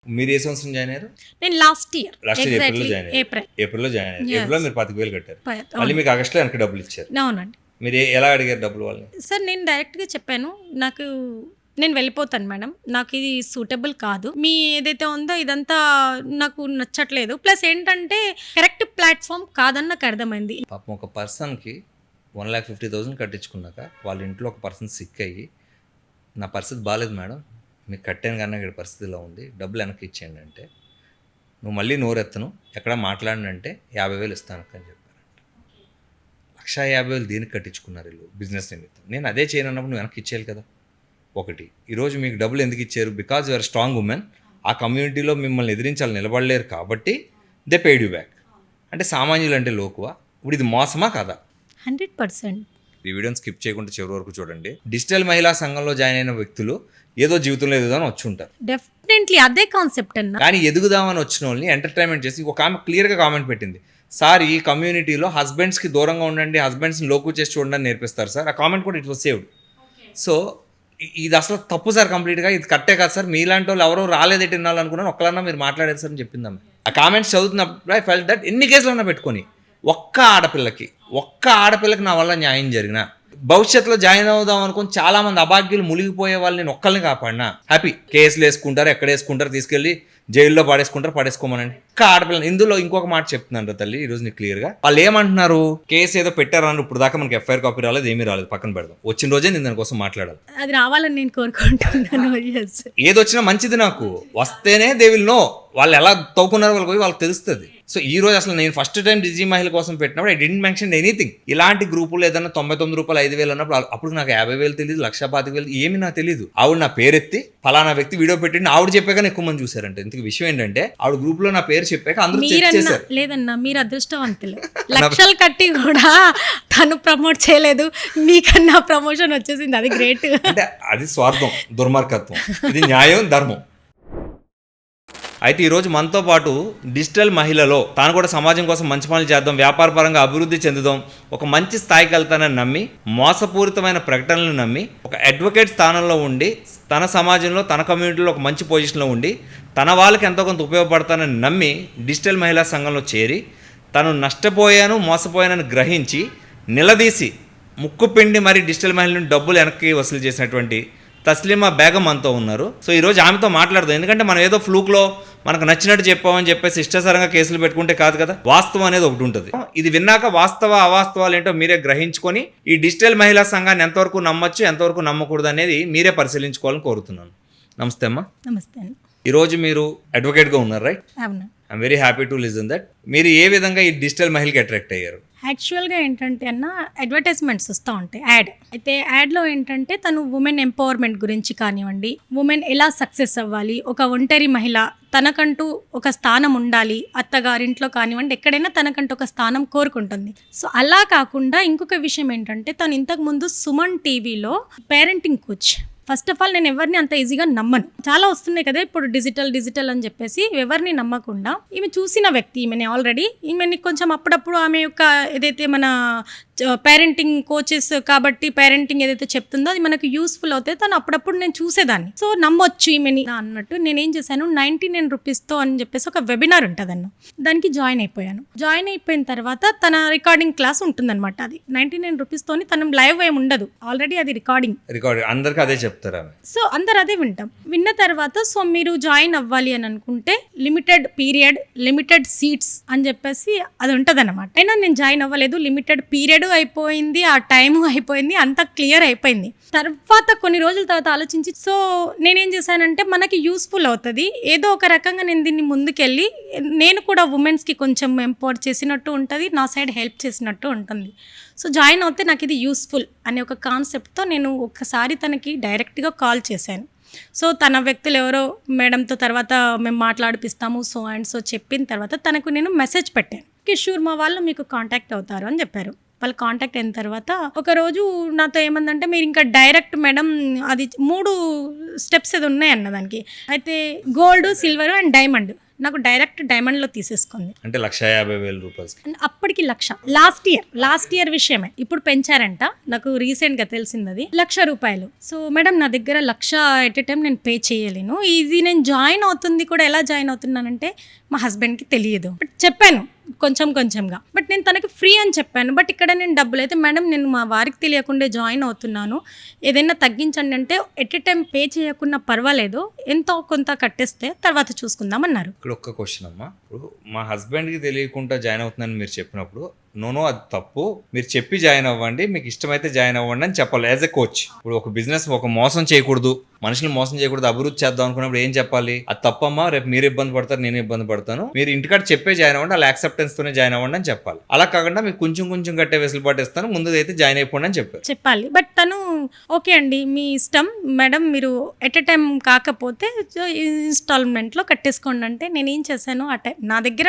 మీరు ఏ సంవత్సరం జాయిన్ అయ్యారు? నేను లాస్ట్ ఇయర్ ఏప్రిల్లో జాయిన్ అయ్యారు. ఏప్రిల్లో జాయిన్ అయ్యారు. ఏప్రిల్లో మీరు 25,000 కట్టారు. మళ్ళీ మీకు ఆగస్టులో వెనక్కి డబ్బులు ఇచ్చారు. అవునండి. మీరు ఎలా అడిగారు డబ్బులు వాళ్ళని? సార్ నేను డైరెక్ట్గా చెప్పాను, నేను వెళ్ళిపోతాను మేడం, నాకు ఇది సూటబుల్ కాదు, మీ ఏదైతే ఉందో ఇదంతా నాకు నచ్చట్లేదు, ప్లస్ ఏంటంటే కరెక్ట్ ప్లాట్ఫామ్ కాదని నాకు అర్థమైంది. పాపం ఒక పర్సన్కి 1,50,000 కట్టించుకున్నాక వాళ్ళ ఇంట్లో ఒక పర్సన్ సిక్ అయ్యి, నా పరిస్థితి బాగాలేదు మేడం, మీకు కట్టాను కన్నా ఇక్కడ పరిస్థితి ఇలా ఉంది, డబ్బులు వెనక్కి ఇచ్చేయండి అంటే, నువ్వు మళ్ళీ నోరెత్తను ఎక్కడ మాట్లాడినంటే 50,000 ఇస్తాను అని చెప్పారంట. 1,50,000 దేనికి కట్టించుకున్నారు వీళ్ళు? బిజినెస్ నిమిత్తం. నేను అదే చేయను అన్నప్పుడు నువ్వు వెనక్కి ఇచ్చేయాలి కదా. ఒకటి, ఈరోజు మీకు డబ్బులు ఎందుకు ఇచ్చారు? Because you're strong women. ఆ కమ్యూనిటీలో మిమ్మల్ని ఎదిరించాలి నిలబడలేరు కాబట్టి దే పెయిడ్ యూ బ్యాక్. అంటే సామాన్యులు అంటే లోకువా? ఇప్పుడు ఇది మోసమా కాదా? 100%. ఈ వీడియోని స్కిప్ చేయకుండా చివరి వరకు చూడండి. డిజిటల్ మహిళా సంఘంలో జాయిన్ అయిన వ్యక్తులు ఏదో జీవితంలో ఎదుగుదామని వచ్చి ఉంటారు. డెఫినెట్లీ అదే కాన్సెప్ట్ అన్న. కానీ ఎదుగుదామని వచ్చిన వాళ్ళని ఎంటర్టైన్మెంట్ చేసి ఒక ఆమె క్లియర్గా కామెంట్ పెట్టింది, సార్ ఈ కమ్యూనిటీలో హస్బెండ్స్కి దూరంగా ఉండండి, హస్బెండ్స్ని లోకు చేసి చూడండి నేర్పిస్తారు సార్. ఆ కామెంట్ కూడా ఇట్ వాస్ సేవ్డ్. సో ఇది అసలు తప్పు సార్, కంప్లీట్గా ఇది కట్టే కాదు సార్, మీలాంటి వాళ్ళు ఎవరో రాలేదేటి వినాలనుకున్నాను, ఒక్కలన్నా మీరు మాట్లాడారు సార్ అని చెప్పిందాం. ఆ కామెంట్స్ చదువుతున్నప్పుడు ఐ ఫెల్ట్ దట్ ఎన్ని కేసులన్నా పెట్టుకొని ఒక్క ఆడపిల్లకి నా వల్ల న్యాయం జరిగిన, భవిష్యత్తులో జాయిన్ అవుదాం అనుకుని చాలా మంది అభాగ్యులు మునిగిపోయే వాళ్ళు నేను ఒక్కరిని కాపాడినా హ్యాపీ. కేసులు వేసుకుంటారు, ఎక్కడ వేసుకుంటారు, తీసుకెళ్ళి జైల్లో పడేసుకోమనండి. ఒక్క ఆడపిల్ల. ఇందులో ఇంకొక మాట చెప్తున్నాను తల్లి ఈరోజు నీకు క్లియర్గా. వాళ్ళు ఏమంటున్నారు, కేసు ఏదో పెట్టారన్నారు, ఇప్పుడు దాకా మనకి ఎఫ్ఐఆర్ కాపీ రాలేదు, ఏమీ రాలేదు, పక్కన పెడదాం, వచ్చిన రోజే నేను దానికోసం మాట్లాడాలి. అది రావాలని నేను కోరుకుంటున్నాను. ఏదొచ్చినా మంచిది, నాకు వస్తేనే దే విల్ నో వాళ్ళు ఎలా తవ్వుకున్నారో వాళ్ళకి తెలుస్తుంది. సో ఈ రోజు అసలు నేను ఫస్ట్ టైం డిజి మహిళ కోసం పెట్టినప్పుడు ఐ డిడెంట్ మెన్షన్ ఎనీథింగ్. ఇలాంటి గ్రూపులు ఏదైనా 99 రూపాయలు 5,000 అన్నప్పుడు అప్పుడు నాకు 50,000 తెలియదు, 1,25,000 ఏమి నాకు తెలియదు. ఆవిడ నా పేరెత్తి ఫలానా వ్యక్తి వీడియో పెట్టింది ఆవిడ చెప్పాక ఎక్కువ మంది చూసారంటే. ఇంతకు విషయం ఏంటంటే ఆవిడ గ్రూప్ లో నా పేరు చెప్పాక అందరూ చేశారు. లేదన్నా మీరు అదృష్టవంతులు, లక్షలు కట్టి కూడా తను ప్రమోట్ చేయలేదు, మీకన్నా ప్రమోషన్ వచ్చేసింది, అది గ్రేట్. అంటే అది స్వార్థం, దుర్మార్గత్వం, ఇది న్యాయం, ధర్మం. అయితే ఈరోజు మనతో పాటు డిజిటల్ మహిళలో తాను కూడా సమాజం కోసం మంచి పనులు చేద్దాం, వ్యాపారపరంగా అభివృద్ధి చెందుదాం, ఒక మంచి స్థాయికి వెళ్తానని నమ్మి, మోసపూరితమైన ప్రకటనలు నమ్మి, ఒక అడ్వకేట్ స్థానంలో ఉండి, తన సమాజంలో తన కమ్యూనిటీలో ఒక మంచి పొజిషన్లో ఉండి, తన వాళ్ళకి ఎంతో కొంత ఉపయోగపడతానని నమ్మి డిజిటల్ మహిళా సంఘంలో చేరి, తను నష్టపోయాను మోసపోయానని గ్రహించి నిలదీసి ముక్కుపిండి మరి డిజిటల్ మహిళ నుండి డబ్బులు వెనక్కి వసూలు చేసినటువంటి తస్లీమా బేగం మనతో ఉన్నారు. సో ఈరోజు ఆమెతో మాట్లాడదాం. ఎందుకంటే మనం ఏదో ఫ్లూక్లో మనకు నచ్చినట్టు చెప్పామని చెప్పేసి ఇష్టసరంగా కేసులు పెట్టుకుంటే కాదు కదా, వాస్తవం అనేది ఒకటి ఉంటుంది. ఇది విన్నాక వాస్తవ అవాస్తవాలు ఏంటో మీరే గ్రహించుకొని ఈ డిజిటల్ మహిళా సంఘాన్ని ఎంతవరకు నమ్మొచ్చు, ఎంతవరకు నమ్మకూడదు అనేది మీరే పరిశీలించుకోవాలని కోరుతున్నాను. నమస్తే అమ్మా. నమస్తే. ఈరోజు మీరు అడ్వకేట్గా ఉన్నారు, రైట్? అవును. I'm very happy to listen that. మీరు ఏ విధంగా ఈ డిజిటల్ మహిళకి అట్రాక్ట్ అయ్యారు? యాక్చువల్గా ఏంటంటే అన్న, అడ్వర్టైజ్మెంట్స్ వస్తూ ఉంటాయి, అయితే యాడ్లో ఏంటంటే తను ఉమెన్ ఎంపవర్మెంట్ గురించి కానివ్వండి, ఉమెన్ ఎలా సక్సెస్ అవ్వాలి, ఒక ఒంటరి మహిళ తనకంటూ ఒక స్థానం ఉండాలి, అత్తగారింట్లో కానివ్వండి ఎక్కడైనా తనకంటూ ఒక స్థానం కోరుకుంటుంది. సో అలా కాకుండా ఇంకొక విషయం ఏంటంటే, తను ఇంతకుముందు సుమన్ టీవీలో parenting coach. First of all నేను ఎవరిని అంత ఈజీగా నమ్మను, చాలా వస్తున్నాయి కదా ఇప్పుడు డిజిటల్ అని చెప్పేసి, ఎవరిని నమ్మకుండా ఈమె చూసిన వ్యక్తి, ఈమెని ఆల్రెడీ ఈమెని కొంచెం అప్పుడప్పుడు ఆమె యొక్క ఏదైతే మన పేరెంటింగ్ కోచెస్ కాబట్టి పేరెంటింగ్ ఏదైతే చెప్తుందో అది మనకు యూస్ఫుల్ అవుతాయి, తను అప్పుడప్పుడు నేను చూసేదాన్ని. సో నమ్మొచ్చు ఈమెని అన్నట్టు నేనేం చేశాను, 99 రూపీస్తో అని చెప్పేసి ఒక వెబినార్ ఉంటుందన్న, దానికి జాయిన్ అయిపోయిన తర్వాత తన రికార్డింగ్ క్లాస్ ఉంటుందన్నమాట. అది 99 రూపీస్తోని, తను లైవ్ ఏమి ఉండదు, ఆల్రెడీ అది రికార్డింగ్ అందరికీ అదే చెప్తారా? సో అందరు అదే వింటాం. విన్న తర్వాత సో మీరు జాయిన్ అవ్వాలి అని అనుకుంటే లిమిటెడ్ పీరియడ్, లిమిటెడ్ సీట్స్ అని చెప్పేసి అది ఉంటుంది అనమాట. అయినా నేను జాయిన్ అవ్వలేదు, లిమిటెడ్ పీరియడ్ అయిపోయింది, ఆ టైము అయిపోయింది, అంతా క్లియర్ అయిపోయింది. తర్వాత కొన్ని రోజుల తర్వాత ఆలోచించి సో నేనేం చేశానంటే, మనకి యూస్ఫుల్ అవుతుంది ఏదో ఒక రకంగా, నేను దీన్ని ముందుకెళ్ళి నేను కూడా ఉమెన్స్కి కొంచెం ఎంపవర్ చేసినట్టు ఉంటుంది, నా సైడ్ హెల్ప్ చేసినట్టు ఉంటుంది. సో జాయిన్ అవుతే నాకు ఇది యూస్ఫుల్ అనే ఒక కాన్సెప్ట్తో నేను ఒక్కసారి తనకి డైరెక్ట్గా కాల్ చేశాను. సో తన వ్యక్తులు ఎవరో మేడంతో తర్వాత మేము మాట్లాడిపిస్తాము సో అండ్ సో చెప్పిన తర్వాత తనకు నేను మెసేజ్ పెట్టాను, కిషోర్ మా వాళ్ళు మీకు కాంటాక్ట్ అవుతారు అని చెప్పారు. వాళ్ళు కాంటాక్ట్ అయిన తర్వాత ఒకరోజు నాతో ఏమందంటే, మీరు ఇంకా డైరెక్ట్ మేడం అది 3 స్టెప్స్ ఏదో ఉన్నాయి అన్న దానికి, అయితే గోల్డ్, సిల్వర్ అండ్ డైమండ్. నాకు డైరెక్ట్ డైమండ్లో తీసేసుకుంది. అంటే 1,50,000 రూపాయలు. అండ్ అప్పటికి 1,00,000 లాస్ట్ ఇయర్ విషయమే. ఇప్పుడు పెంచారంట, నాకు రీసెంట్గా తెలిసింది అది. 1,00,000 రూపాయలు. సో మేడం నా దగ్గర 1,00,000 ఎట్ ఎ టైం నేను పే చేయలేను. ఇది నేను జాయిన్ అవుతుంది కూడా ఎలా జాయిన్ అవుతున్నానంటే మా హస్బెండ్కి తెలియదు. బట్ చెప్పాను కొంచెంగా, బట్ నేను తనకి ఫ్రీ అని చెప్పాను. బట్ ఇక్కడ నేను డబ్బులు అయితే మేడం నేను మా వారికి తెలియకుండా జాయిన్ అవుతున్నాను, ఏదైనా తగ్గించండి అంటే ఎట్ ఎ టైం పే చేయకుండా పర్వాలేదు, ఎంతో కొంత కట్టేస్తే తర్వాత చూసుకుందాం అన్నారు. ఇక్కడ ఒక్క క్వశ్చన్ అమ్మా, ఇప్పుడు మా హస్బెండ్కి తెలియకుండా జాయిన్ అవుతున్నాను మీరు చెప్పినప్పుడు నో అది తప్పు, మీరు చెప్పి జాయిన్ అవ్వండి, మీకు ఇష్టమైతే జాయిన్ అవ్వండి అని చెప్పాలి యాజ్ ఎ కోచ్. ఇప్పుడు ఒక బిజినెస్ ఒక మోసం చేయకూడదు, మనుషులు మోసం చేయకూడదు, అభివృద్ధి చేద్దాం అనుకున్నప్పుడు ఏం చెప్పాలి? అది తప్పమ్మా, రేపు మీరు ఇబ్బంది పడతారు, నేను ఇబ్బంది పడతాను, మీరు ఇంటికాడ చెప్పే జాయిన్ అవ్వండి, అలా యాక్సెప్టెన్స్ తోనే జాయిన్ అవ్వండి అని చెప్పాలి. అలా కాకుండా మీకు కొంచెం కట్టే వెసులుబాటు ఇస్తాను, ముందు అయితే జాయిన్ అయిపోండి అని చెప్పాలి. బట్ తను ఓకే అండి మీ ఇష్టం మేడం, మీరు ఎట్ ఎ టైం కాకపోతే ఇన్స్టాల్మెంట్లో కట్టేసుకోండి అంటే నేనేం చేశాను, ఆ టైం నా దగ్గర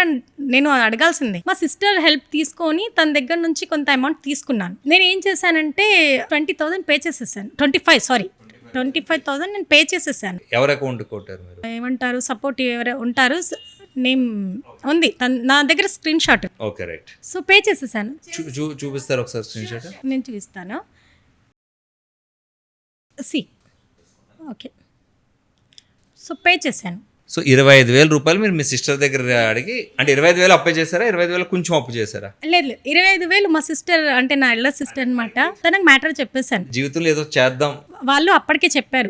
నేను అడగాల్సిందే, మా సిస్టర్ హెల్ప్ తీసుకొని తన దగ్గర నుంచి కొంత అమౌంట్ తీసుకున్నాను. నేను ఏం చేశానంటే 20,000 పే చేసేసాను. 25,000 నేను పే చేసేసాను. ఎవరు అకౌంట్ కొట్టారు మీరు? ఏమంటారు సపోర్ట్ ఎవరు ఉంటారు, నేమ్ ఉంది నా దగ్గర, screen shot. Okay right. So pay చేసేసాను. చూపిస్తారు ఒకసారి స్క్రీన్ షాట్? నేను చూపిస్తాను. ఓకే, సో పే చేశాను. సో 25,000 రూపాయలు మీరు మీ సిస్టర్ దగ్గర అడిగి, అంటే 25,000 అప్పు చేశారా, 25,000 కొంచెం అప్పు చేశారా? లేదు 25,000 మా సిస్టర్ అంటే నా ఎల్డర్ సిస్టర్ అనమాట, తనకు మ్యాటర్ చెప్పేశాను. జీవితంలో ఏదో చేద్దాం వాళ్ళు అప్పటికే చెప్పారు,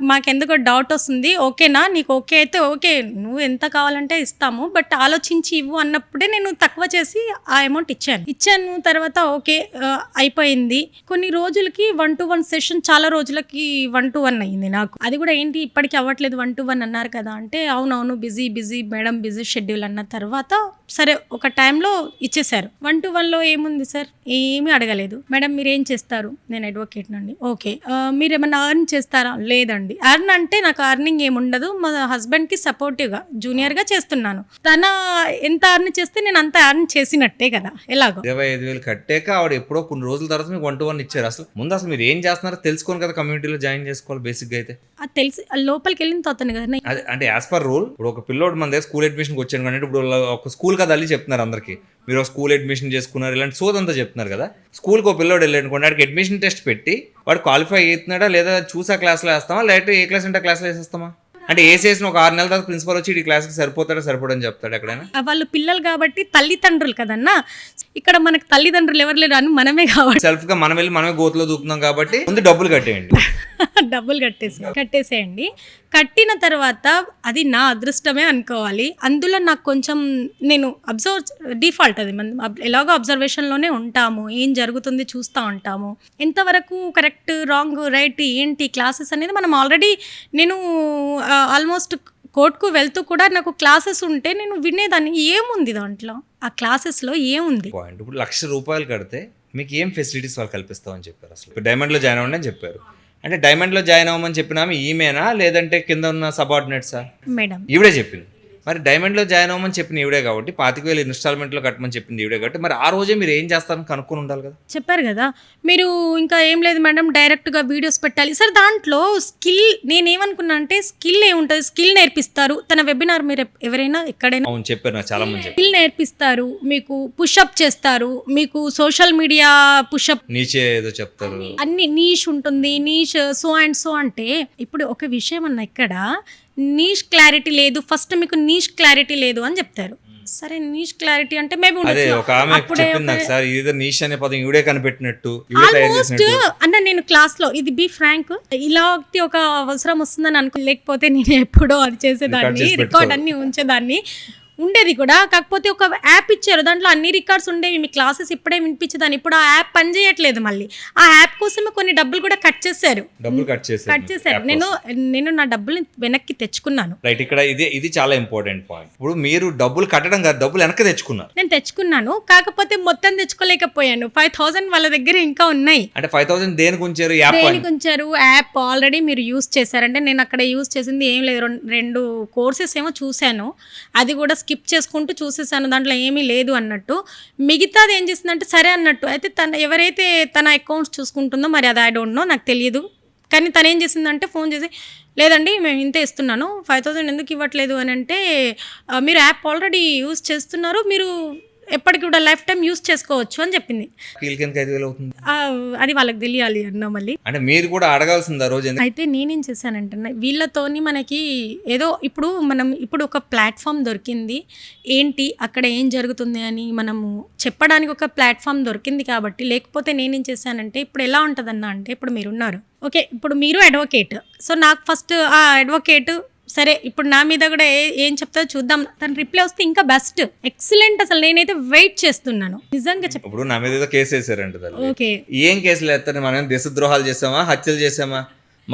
మాకెందుకో డౌట్ వస్తుంది, ఓకేనా నీకు ఓకే అయితే ఓకే, నువ్వు ఎంత కావాలంటే ఇస్తాము, బట్ ఆలోచించి ఇవ్వు అన్నప్పుడే నేను తక్కువ చేసి ఆ అమౌంట్ ఇచ్చాను. తర్వాత ఓకే అయిపోయింది. కొన్ని రోజులకి 1-to-1 సెషన్, చాలా రోజులకి 1-to-1 అయింది నాకు. అది కూడా ఏంటి ఇప్పటికీ అవ్వట్లేదు 1-to-1 అన్నారు కదా అంటే అవునవును బిజీ మేడం, బిజీ షెడ్యూల్ అన్న తర్వాత సరే ఒక టైంలో ఇచ్చేసారు. 1-to-1లో ఏముంది సార్, ఏమీ అడగలేదు. మేడం మీరు ఏం చేస్తారు? నేను అడ్వకేట్ నండి. ఓకే, మీరు ఏమన్నా అర్న్ చేస్తారా? లేదండి. అర్న్ అంటే నాకు అర్నింగ్ ఏముండదు, మా హస్బెండ్కి సపోర్టివ్గా జూనియర్గా చేస్తున్నాను. తన ఎంత అర్న్ చేస్తే నేను అంత అర్న్ చేసినట్టే కదా. ఎలాగో 25,000 కట్టాక ఆవిడ ఎప్పుడో కొన్ని రోజుల తర్వాత మీకు 1-to-1 ఇచ్చారు. అసలు మీరు ఏం చేస్తున్నారో తెలుసుకోని కదా కమ్యూనిటీలో జాయిన్ చేసుకోవాలి బేసిక్గా. అయితే అది తెలిసి లోపలికి వెళ్ళిన తోతాను కదా. అదే అంటే యాజ్ పర్ రూల్, ఇప్పుడు ఒక పిల్లోడు మన దగ్గర స్కూల్ అడ్మిషన్కి వచ్చాను కానీ ఇప్పుడు ఒక స్కూల్ కదా అల్లి చెప్తున్నారు అందరికి, మీరు ఒక స్కూల్ అడ్మిషన్ చేసుకున్నారు ఇలాంటి సోదంతా చెప్తున్నారు కదా. స్కూల్కి ఒక పిల్లోడు వెళ్ళాడు అనుకోండి, వాడికి అడ్మిషన్ టెస్ట్ పెట్టి వాడు క్వాలిఫై అవుతున్నాడా లేదా చూసా క్లాస్లో వేస్తామా, లేకపోతే ఏ క్లాస్ అంటే క్లాస్లో వేసేస్తామా? అంటే వేసేసిన ఒక 6 నెలల తర్వాత ప్రిన్సిపల్ వచ్చి ఈ క్లాస్కి సరిపోడని చెప్తాడు ఎక్కడైనా. వాళ్ళు పిల్లలు కాబట్టి తల్లిదండ్రులు కదన్నా, ఇక్కడ మనకు తల్లిదండ్రులు ఎవరు లేరు అని మనమే కాబట్టి సెల్ఫ్గా మనం వెళ్ళి మనమే గోతులో దూకుతున్నాం కాబట్టి ముందు డబ్బులు కట్టేయండి. డబ్బులు కట్టేసేయండి. కట్టిన తర్వాత అది నా అదృష్టమే అనుకోవాలి. అందులో నాకు కొంచెం నేను డిఫాల్ట్ అది మనం ఎలాగో అబ్జర్వేషన్లోనే ఉంటాము, ఏం జరుగుతుంది చూస్తూ ఉంటాము, ఎంతవరకు కరెక్ట్ రాంగ్ రైట్ ఏంటి క్లాసెస్ అనేది మనం ఆల్రెడీ నేను ఆల్మోస్ట్ కోర్టుకు వెళ్తూ కూడా నాకు క్లాసెస్ ఉంటే నేను వినేదాన్ని, ఏముంది దాంట్లో, ఆ క్లాసెస్లో ఏముంది. పాయింట్ ఇప్పుడు 1,00,000 రూపాయలు కడితే మీకు ఏం ఫెసిలిటీస్ వాళ్ళు కల్పిస్తామని చెప్పారు? అసలు డైమండ్లో జాయిన్ అవ్వండి అని చెప్పారు. అంటే డైమండ్లో జాయిన్ అవ్వమని చెప్పినాము ఈమెనా లేదంటే కింద ఉన్న సబార్డినేట్సా? మేడం ఈవిడే చెప్పింది. మరి డైమండ్లో జాయిన్ అవ్వమని చెప్పిన ఈవిడే కాబట్టి 25,000 ఇన్స్టాల్మెంట్లో కట్టమని చెప్పింది ఈవిడే కాబట్టి మరి ఆ రోజే మీరు ఏం చేస్తారని కనుక్కొని ఉండాలి కదా. చెప్పారు కదా మీరు, ఇంకా ఏం లేదు మేడం డైరెక్ట్గా వీడియోస్ పెట్టాలి సార్. దాంట్లో స్కిల్ నేనేమనుకున్నా అంటే స్కిల్ ఏముంటుంది, స్కిల్ నేర్పిస్తారు. తన వెబినార్ మీరు ఎవరైనా ఎక్కడైనా అవును చెప్పారు నాకు చాలా మంది, స్కిల్ నేర్పిస్తారు, మీకు పుషప్ చేస్తారు, మీకు సోషల్ మీడియా పుషప్ నీచే ఏదో చెప్తారు, అన్ని నీష్ ఉంటుంది, నీష్ సో అండ్ సో. అంటే ఇప్పుడు ఒక విషయం అన్న ఇక్కడ నీష్ క్లారిటీ లేదు, ఫస్ట్ మీకు నీష్ క్లారిటీ లేదు అని చెప్తారు. సరే నీష్ క్లారిటీ అంటే మేబీ ఒక ఆమె చెప్పింది నాకు సార్, ఇది నీష్ అనే పదం ఈవిడే కనిపెట్టినట్టు ఆల్మోస్ట్ అంటే నేను క్లాస్ లో ఇది బీ ఫ్రాంక్ ఇలాంటి ఒక అవసరం వస్తుందని అనుకో, లేకపోతే నేను ఎప్పుడో అది చేసేదాన్ని, రికార్డ్ అన్ని ఉంచేదాన్ని ఉండేది కూడా. కాకపోతే ఒక యాప్ ఇచ్చారు, దాంట్లో అన్ని రికార్డ్స్ ఉండేవి, మీ క్లాసెస్ ఇప్పుడే వినిపించేదాన్ని. ఇప్పుడు ఆ యాప్ పని చేయట్లేదు, మళ్ళీ ఆ యాప్ కోసమే కొన్ని డబ్బులు కూడా కట్ చేశారు. నేను నా డబ్బులు వెనక్కి తెచ్చుకున్నాను. రైట్, ఇక్కడ ఇది చాలా ఇంపార్టెంట్ పాయింట్. ఇప్పుడు మీరు డబ్బులు కట్టడం కాదు, డబ్బులు వెనక్కి తెచ్చుకున్నారు. నేను తెచ్చుకున్నాను, కాకపోతే మొత్తం తెచ్చుకోలేకపోయాను. 5,000 వాళ్ళ దగ్గర ఇంకా ఉన్నాయి. అంటే 5,000 దేనికి ఉంచారు? యాప్ ఆల్రెడీ మీరు యూజ్ చేశారంటే నేను అక్కడ యూజ్ చేసింది ఏం లేదు, 2 కోర్సెస్ ఏమో చూశాను, అది కూడా స్కిప్ చేసుకుంటూ చూసేసాను, దాంట్లో ఏమీ లేదు అన్నట్టు. మిగతాది ఏం చేసిందంటే సరే అన్నట్టు. అయితే ఎవరైతే తన అకౌంట్స్ చూసుకుంటుందో మరి అది ఐ డోంట్ నో, నాకు తెలియదు. కానీ తను ఏం చేసిందంటే ఫోన్ చేసి లేదండి మేము ఇంతే ఇస్తున్నాను 5,000 ఎందుకు ఇవ్వట్లేదు అని అంటే మీరు యాప్ ఆల్రెడీ యూజ్ చేస్తున్నారు, మీరు ఎప్పటికి కూడా లైఫ్ టైం యూజ్ చేసుకోవచ్చు అని చెప్పింది. వీళ్ళకి ఎందుకు 5,000 అవుతుంది? అది వాళ్ళకి తెలియాలి అన్న మళ్ళీ. అంటే మీరు కూడా అడగాల్సింది ఆ రోజు. అయితే నేనేం చేశానంటే వీళ్ళతోని మనకి ఏదో ఇప్పుడు ఒక ప్లాట్ఫామ్ దొరికింది, ఏంటి అక్కడ ఏం జరుగుతుంది అని మనము చెప్పడానికి ఒక ప్లాట్ఫామ్ దొరికింది కాబట్టి. లేకపోతే నేనేం చేశానంటే ఇప్పుడు ఎలా ఉంటుందన్న అంటే ఇప్పుడు మీరున్నారు, ఓకే ఇప్పుడు మీరు అడ్వకేట్, సో నాకు ఫస్ట్ ఆ అడ్వకేట్ సరే ఇప్పుడు నా మీద కూడా ఏం చెప్తారో చూద్దాం, తన రిప్లై వస్తే ఇంకా బెస్ట్, ఎక్సలెంట్. అసలు నేనైతే వెయిట్ చేస్తున్నాను నిజంగా ఇప్పుడు నా మీద ఏదో కేసు వేసారంట. ఓకే ఏం కేసులు వేస్తారు? మనం దేశద్రోహాలు చేసామా, హత్యలు చేసామా?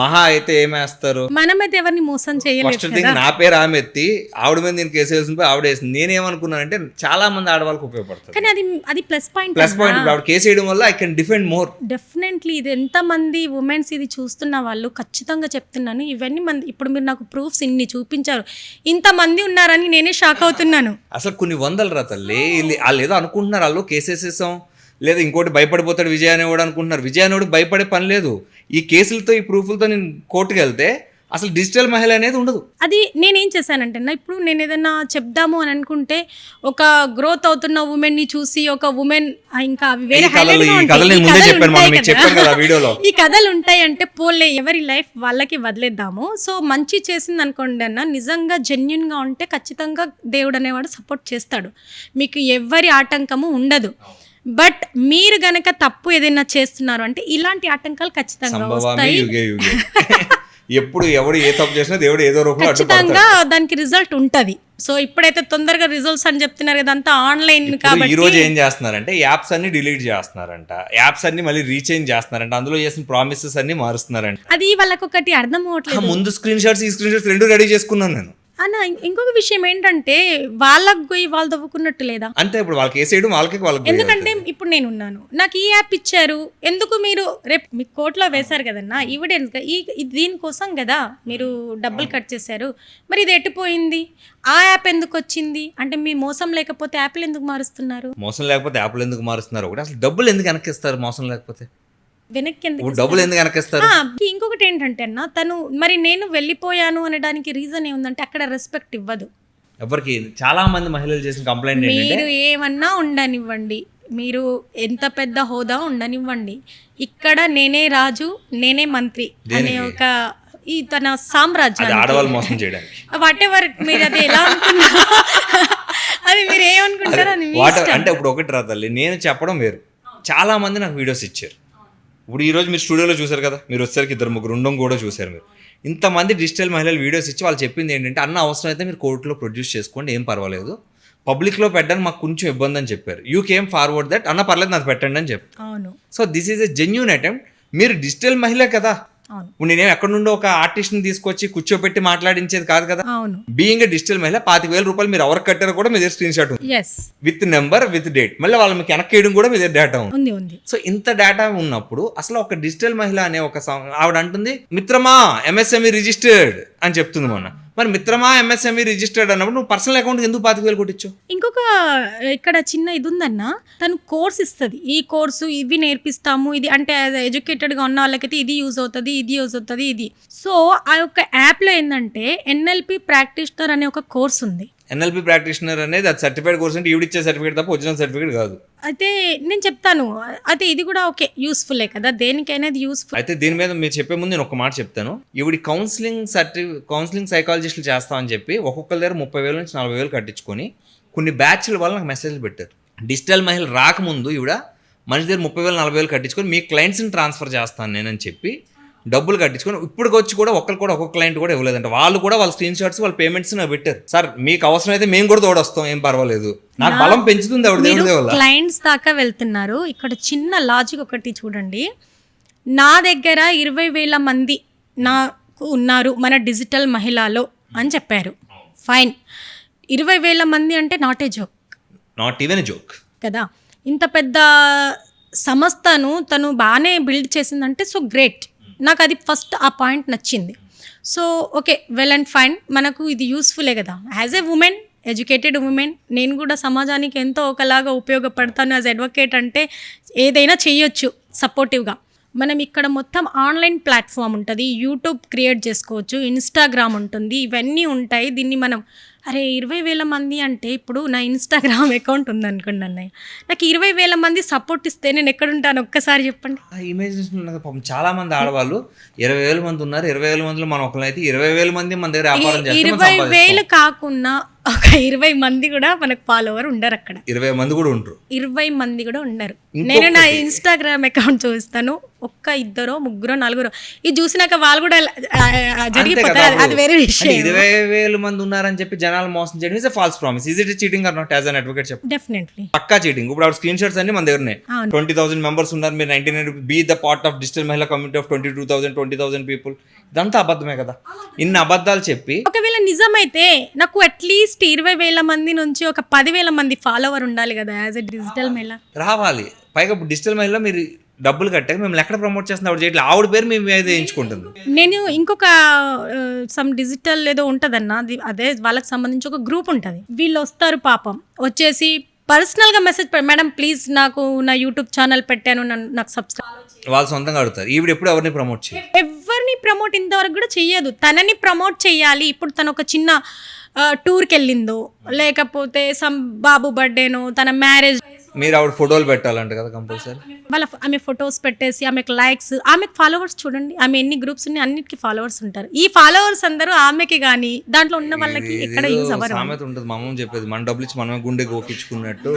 మహా అయితే ఏమేస్తారు? మనమైతే ఎవరిని మోసం చేయలేదు. ఫస్ట్ థింగ్ నా పేరు ఆమె ఎత్తి ఆవిడ మీద నేను కేసు వేసింది, ఆవిడ వేసింది. నేనేమనుకున్నానంటే చాలా మంది ఆడవాళ్ళకి ఉపయోగపడుతుంది, కానీ అది ప్లస్ పాయింట్. ఆవిడ కేసు వేయడం వల్ల I can defend more. Definitely ఇది ఎంతమంది ఉమెన్స్ ఇది చూస్తున్న వాళ్ళు ఖచ్చితంగా చెప్తున్నాను, ఇవన్నీ మంది ఇప్పుడు మీరు నాకు ప్రూఫ్స్ ఇన్ని చూపించారు, ఇంతమంది ఉన్నారని నేనే షాక్ అవుతున్నాను. అసలు కొన్ని వందలు రా తల్లి. వాళ్ళు ఏదో అనుకుంటున్నారు, వాళ్ళు కేసు వేసేసాం లేదా ఇంకోటి భయపడిపోతాడు విజయ్ అనేవాడు అనుకుంటున్నారు. విజయ్ అనేవాడు భయపడే పని లేదు. ఈ కేసులతో ఈ ప్రూఫ్లతో నేను కోర్టుకు వెళ్తే అసలు డిజిటల్ మహిళ అనేది ఉండదు. అది నేనేం చేశానంటే ఇప్పుడు నేను ఏదైనా చెప్దాము అని అనుకుంటే ఒక గ్రోత్ అవుతున్న ఉమెన్ ని చూసి ఒక ఉమెన్ ఇంకా వేరే ఈ కథలు ఉంటాయి అంటే పోలే ఎవరి లైఫ్ వాళ్ళకి వదిలేద్దాము. సో మంచి చేసింది అనుకోండి అన్న, నిజంగా జెన్యున్ గా ఉంటే ఖచ్చితంగా దేవుడు అనేవాడు సపోర్ట్ చేస్తాడు, మీకు ఎవరి ఆటంకము ఉండదు. బట్ మీరు గనక తప్పు ఏదైనా చేస్తున్నారు అంటే ఇలాంటి ఆటంకాలు ఖచ్చితంగా వస్తాయి. ఎప్పుడు ఎవడు ఏ తప్పు చేసినా దేవుడు ఏదో రూపంలో ఖచ్చితంగా దానికి రిజల్ట్ ఉంటది. సో ఇప్పుడైతే తొందరగా రిజల్ట్స్ అని చెప్తున్నారు కదా, అంతా ఆన్లైన్ కాబట్టి ఈ రోజు ఏం చేస్తున్నారంటే యాప్స్ అన్ని డిలీట్ చేస్తున్నారంట, యాప్స్ అన్ని మళ్ళీ రీచేంజ్ చేస్తున్నారంట, అందులో చేసిన ప్రామిసెస్ అన్ని మారుస్తున్నారంట. అది వాళ్ళకి ఒకటి అర్థం అవ్వట్లేదు. ముందు స్క్రీన్ షాట్స్ ఈ స్క్రీన్ షాట్స్ రెండు రెడీ చేసుకున్నాను నేను. అన్న ఇంకొక విషయం ఏంటంటే వాళ్ళకి పోయి వాళ్ళు తవ్వుకున్నట్టు లేదా అంతే. ఇప్పుడు వాళ్ళకి వేసేయడం వాళ్ళకి ఎందుకంటే ఇప్పుడు నేను ఉన్నాను, నాకు ఈ యాప్ ఇచ్చారు, ఎందుకు మీరు రేపు మీకు కోర్టులో వేశారు కదన్నా ఎవిడెన్స్ దీనికోసం కదా మీరు డబ్బులు కట్ చేశారు, మరి ఇది ఎట్టిపోయింది, ఆ యాప్ ఎందుకు వచ్చింది అంటే మీ మోసం లేకపోతే యాప్లు ఎందుకు మారుస్తున్నారు? మోసం లేకపోతే యాప్లు ఎందుకు మారుస్తున్నారు? ఒకటి అసలు డబ్బులు ఎందుకు వెనక్కిస్తారు? మోసం లేకపోతే వెనక్కి డబ్బులు ఎందుకు వెనక్కిస్తారు? ఇంకొకటి ఏంటంటే అన్న తను మరి నేను వెళ్ళిపోయాను అనడానికి రీజన్ ఏముందంటే అక్కడ రెస్పెక్ట్ ఇవ్వదు ఎవరికి. చాలా మంది మహిళలు చేసిన కంప్లైంట్ మీరు ఏమన్నా ఉండనివ్వండి, మీరు ఎంత పెద్ద హోదా ఉండనివ్వండి, ఇక్కడ నేనే రాజు నేనే మంత్రి అనే ఒక ఈ తన సామ్రాజ్యం ఆడవాళ్ళు మోసం చేయడానికి వాట్ ఎవర్ మీరు అది ఎలా అనుకున్నారు అది మీరు ఏమనుకుంటారో అంటే ఇప్పుడు ఒకటి రా తల్లి, నేను చెప్పడం వేరు, చాలా మంది నాకు వీడియోస్ ఇచ్చారు. ఇప్పుడు ఈరోజు మీరు స్టూడియోలో చూసారు కదా, మీరు వచ్చేసరికి 2-3 ఉండడం కూడా చూసారు. మీరు ఇంతమంది డిజిటల్ మహిళలు వీడియోస్ ఇచ్చి వాళ్ళు చెప్పింది ఏంటంటే అన్న అవసరం అయితే మీరు కోర్టులో ప్రొడ్యూస్ చేసుకోండి, ఏం పర్వాలేదు, పబ్లిక్లో పెట్టడానికి మాకు కొంచెం ఇబ్బంది అని చెప్పారు. యూ కేమ్ ఫార్వర్డ్ దట్, అన్న పర్లేదు నాకు పెట్టండి అని చెప్పారు. So this is a genuine attempt. మీరు డిజిటల్ మహిళ కదా, ఇప్పుడు నేనేం ఎక్కడి నుండో ఒక ఆర్టిస్ట్ ని తీసుకొచ్చి కూర్చోబెట్టి మాట్లాడించేది కాదు కదా. బీయింగ్ డిజిటల్ మహిళ 25,000 రూపాయలు మీరు ఎవరికి కట్టారో కూడా మీ దగ్గర స్క్రీన్ షాట్ ఉంది, విత్ నెంబర్ విత్ డేట్, మళ్ళీ వాళ్ళు మీకు వెనక్కి వేయడం కూడా మీ దగ్గర డేటా ఉంది. సో ఇంత డేటా ఉన్నప్పుడు అసలు ఒక డిజిటల్ మహిళ అనే ఒక ఆవిడ అంటుంది మిత్రమా MSME రిజిస్టర్డ్ అని చెప్తుంది మొన్న. మరి మిత్రమా MSME రిజిస్టర్డ్ అన్నప్పుడు నువ్వు పర్సనల్ అకౌంట్ ఎందుకు 25,000 కొట్టించు? ఇంకొక ఇక్కడ చిన్న ఇది ఉందన్న, తను కోర్స్ ఇస్తుంది, ఈ కోర్సు ఇవి నేర్పిస్తాము, ఇది అంటే ఎడ్యుకేటెడ్గా ఉన్న వాళ్ళకైతే ఇది యూజ్ అవుతుంది, ఇది యూజ్ అవుతుంది, ఇది. సో ఆ యొక్క యాప్లో ఏంటంటే NLP ప్రాక్టీషనర్ అనే ఒక కోర్స్ ఉంది. NLP ప్రాక్టీషనర్ అనేది అది సర్టిఫైడ్ కోర్స్ అంటే ఈవిడిచ్చే సర్టిఫికేట్ తప్ప ఒరిజినల్ సర్టిఫికేట్ కాదు. అయితే నేను చెప్తాను, అయితే ఇది కూడా ఓకే యూస్ఫుల్లే కదా, దేనికైనా ఇది యూస్ఫుల్. అయితే దీని మీద మీరు చెప్పే ముందు నేను ఒక మాట చెప్తాను. ఈవిడి కౌన్సిలింగ్ సైకాలజిస్టులు చేస్తామని చెప్పి ఒక్కొక్కరి దగ్గర 30,000 నుంచి 40,000 కట్టించుకొని కొన్ని బ్యాచ్ల వల్ల నాకు మెసేజ్లు పెట్టారు. డిజిటల్ మహిళ రాకముందు ఈవిడ మనిషి దగ్గర 30,000 40,000 కట్టించుకొని మీ క్లయింట్స్ని ట్రాన్స్ఫర్ చేస్తాను నేనని చెప్పి డబ్బులు కట్టించుకొని ఇప్పటికి వచ్చి కూడా ఒక్కొక్క క్లయింట్ కూడా ఇవ్వలేదంట. వాళ్ళు కూడా వాళ్ళ స్క్రీన్ షాట్స్ వాళ్ళ పేమెంట్స్ నాకు పెట్టారు. సార్ మీకు అవసరం అయితే మేము కూడా తోడొస్తాం, ఏం పర్వాలేదు, నాకు బలం పెంచుతుంది ఆవిడ. క్లయింట్స్ దాకా వెళ్తున్నారు. ఇక్కడ చిన్న లాజిక్ ఒకటి చూడండి, నా దగ్గర 20,000 మంది నాకు ఉన్నారు మన డిజిటల్ మహిళలో అని చెప్పారు. ఫైన్, 20,000 మంది అంటే నాట్ ఈవెన్ ఏ జోక్ కదా. ఇంత పెద్ద సంస్థను తను బాగానే బిల్డ్ చేసిందంటే సో గ్రేట్. నాకు అది ఫస్ట్ ఆ పాయింట్ నచ్చింది. So okay, well and fine, మనకు ఇది యూస్ఫుల్లే కదా. As a women, educated women, నేను కూడా సమాజానికి ఎంతో ఒకలాగా ఉపయోగపడతాను యాజ్ అడ్వకేట్ అంటే ఏదైనా చెయ్యొచ్చు సపోర్టివ్గా. మనం ఇక్కడ మొత్తం ఆన్లైన్ ప్లాట్ఫామ్ ఉంటుంది, యూట్యూబ్ క్రియేట్ చేసుకోవచ్చు, ఇన్స్టాగ్రామ్ ఉంటుంది, ఇవన్నీ ఉంటాయి. దీన్ని మనం అరే 20,000 మంది అంటే ఇప్పుడు నా ఇన్స్టాగ్రామ్ అకౌంట్ ఉందనుకోండి అన్నయ్య, నాకు 20,000 మంది సపోర్ట్ ఇస్తే నేను ఎక్కడుంటాను ఒక్కసారి చెప్పండి. ఆ ఇమేజినేషన్ పాపం చాలా మంది ఆడవాళ్ళు 20,000 మంది ఉన్నారు, 20,000 మందిలో మనం ఒకరైతే 20,000 మంది మన దగ్గర వ్యాపారం చేస్తే మనం 20,000 కాకుండా ఒక 20 మంది కూడా మనకు ఫాలోవర్ ఉండరు అక్కడ. 20 మంది కూడా ఉంటారు, 20 మంది కూడా ఉండరు. నేను నా ఇన్స్టాగ్రామ్ అకౌంట్ చూస్తాను, ఒక్క 2, 3, 4 ఇది చూసినాక వాళ్ళు కూడా జరిగిపోతారు, అది వేరే విషయం. 20,000 మంది ఉన్నారని చెప్పి జనాలు మోసం చేయడం is false promise. Is it cheating or not as an advocate చెప్పండి? డెఫినెట్లీ పక్కా చీటింగ్. ఇప్పుడు ఆవిడ స్క్రీన్ షాట్స్ అన్ని మన దగ్గర ఉన్నాయి. 20,000 మెంబర్స్ ఉన్నారు, మీరు 99 be the part of digital మహిళా కమ్యూనిటీ ఆఫ్ 22,000 20,000 పీపుల్. ఇదంతా అబద్ధమే కదా. ఇన్ని అబద్ధాలు చెప్పి ఒకవేళ నిజమైతే నాకు అట్లీస్ట్ 20,000 మంది నుంచి ఒక 10,000 మంది ఫాలోవర్ ఉండాలి కదా యాజ్ ఎ డిజిటల్ మహిళ రావాలి. పైగా డిజిటల్ మహిళ మీరు డబ్బులు కట్టాక మేము ఎక్కడ ప్రమోట్ చేస్తున్నా ఆవిడ చేయట్లేదు, ఆవిడ పేరు మేము మీద ఎంచుకుంటుంది. నేను ఇంకొక సమ్ డిజిటల్ ఏదో ఉంటుందన్న, అదే వాళ్ళకి సంబంధించి ఒక గ్రూప్ ఉంటుంది. వీళ్ళు వస్తారు పాపం, వచ్చేసి పర్సనల్గా మెసేజ్ మేడం ప్లీజ్ నాకు నా యూట్యూబ్ ఛానల్ పెట్టాను, నాకు సబ్స్క్రైబ్. వాళ్ళు సొంతంగా అడుగుతారు. ఈవిడ ఎప్పుడు ఎవరిని ప్రమోట్ చేయరు, ఎవరిని ప్రమోట్ ఇంతవరకు కూడా చెయ్యదు. తనని ప్రమోట్ చెయ్యాలి. ఇప్పుడు తను ఒక చిన్న టూర్కి వెళ్ళిందో, లేకపోతే సమ్ బాబు బర్త్డేనో, తన మ్యారేజ్, మీరు ఆవిడ ఫోటోలు పెట్టాలంట కదా కంపల్సరీ. ఆమె ఫొటోస్ పెట్టేసి ఆమెకు లైక్స్, ఆమెకు ఫాలోవర్స్ చూడండి, ఆమె ఎన్ని గ్రూప్స్ ఉన్నాయి అన్నిటికీ ఫాలోవర్స్ ఉంటారు. ఈ ఫాలోవర్స్ అందరూ ఆమెకి కానీ దాంట్లో ఉన్న వాళ్ళకి ఎక్కడ యూజ్ అవ్వరు. సామెత ఉంటుంది మా అమ్మ చెప్పేది, మన డబ్బులు ఇచ్చి మనమే గుండె గోకించుకున్నట్టు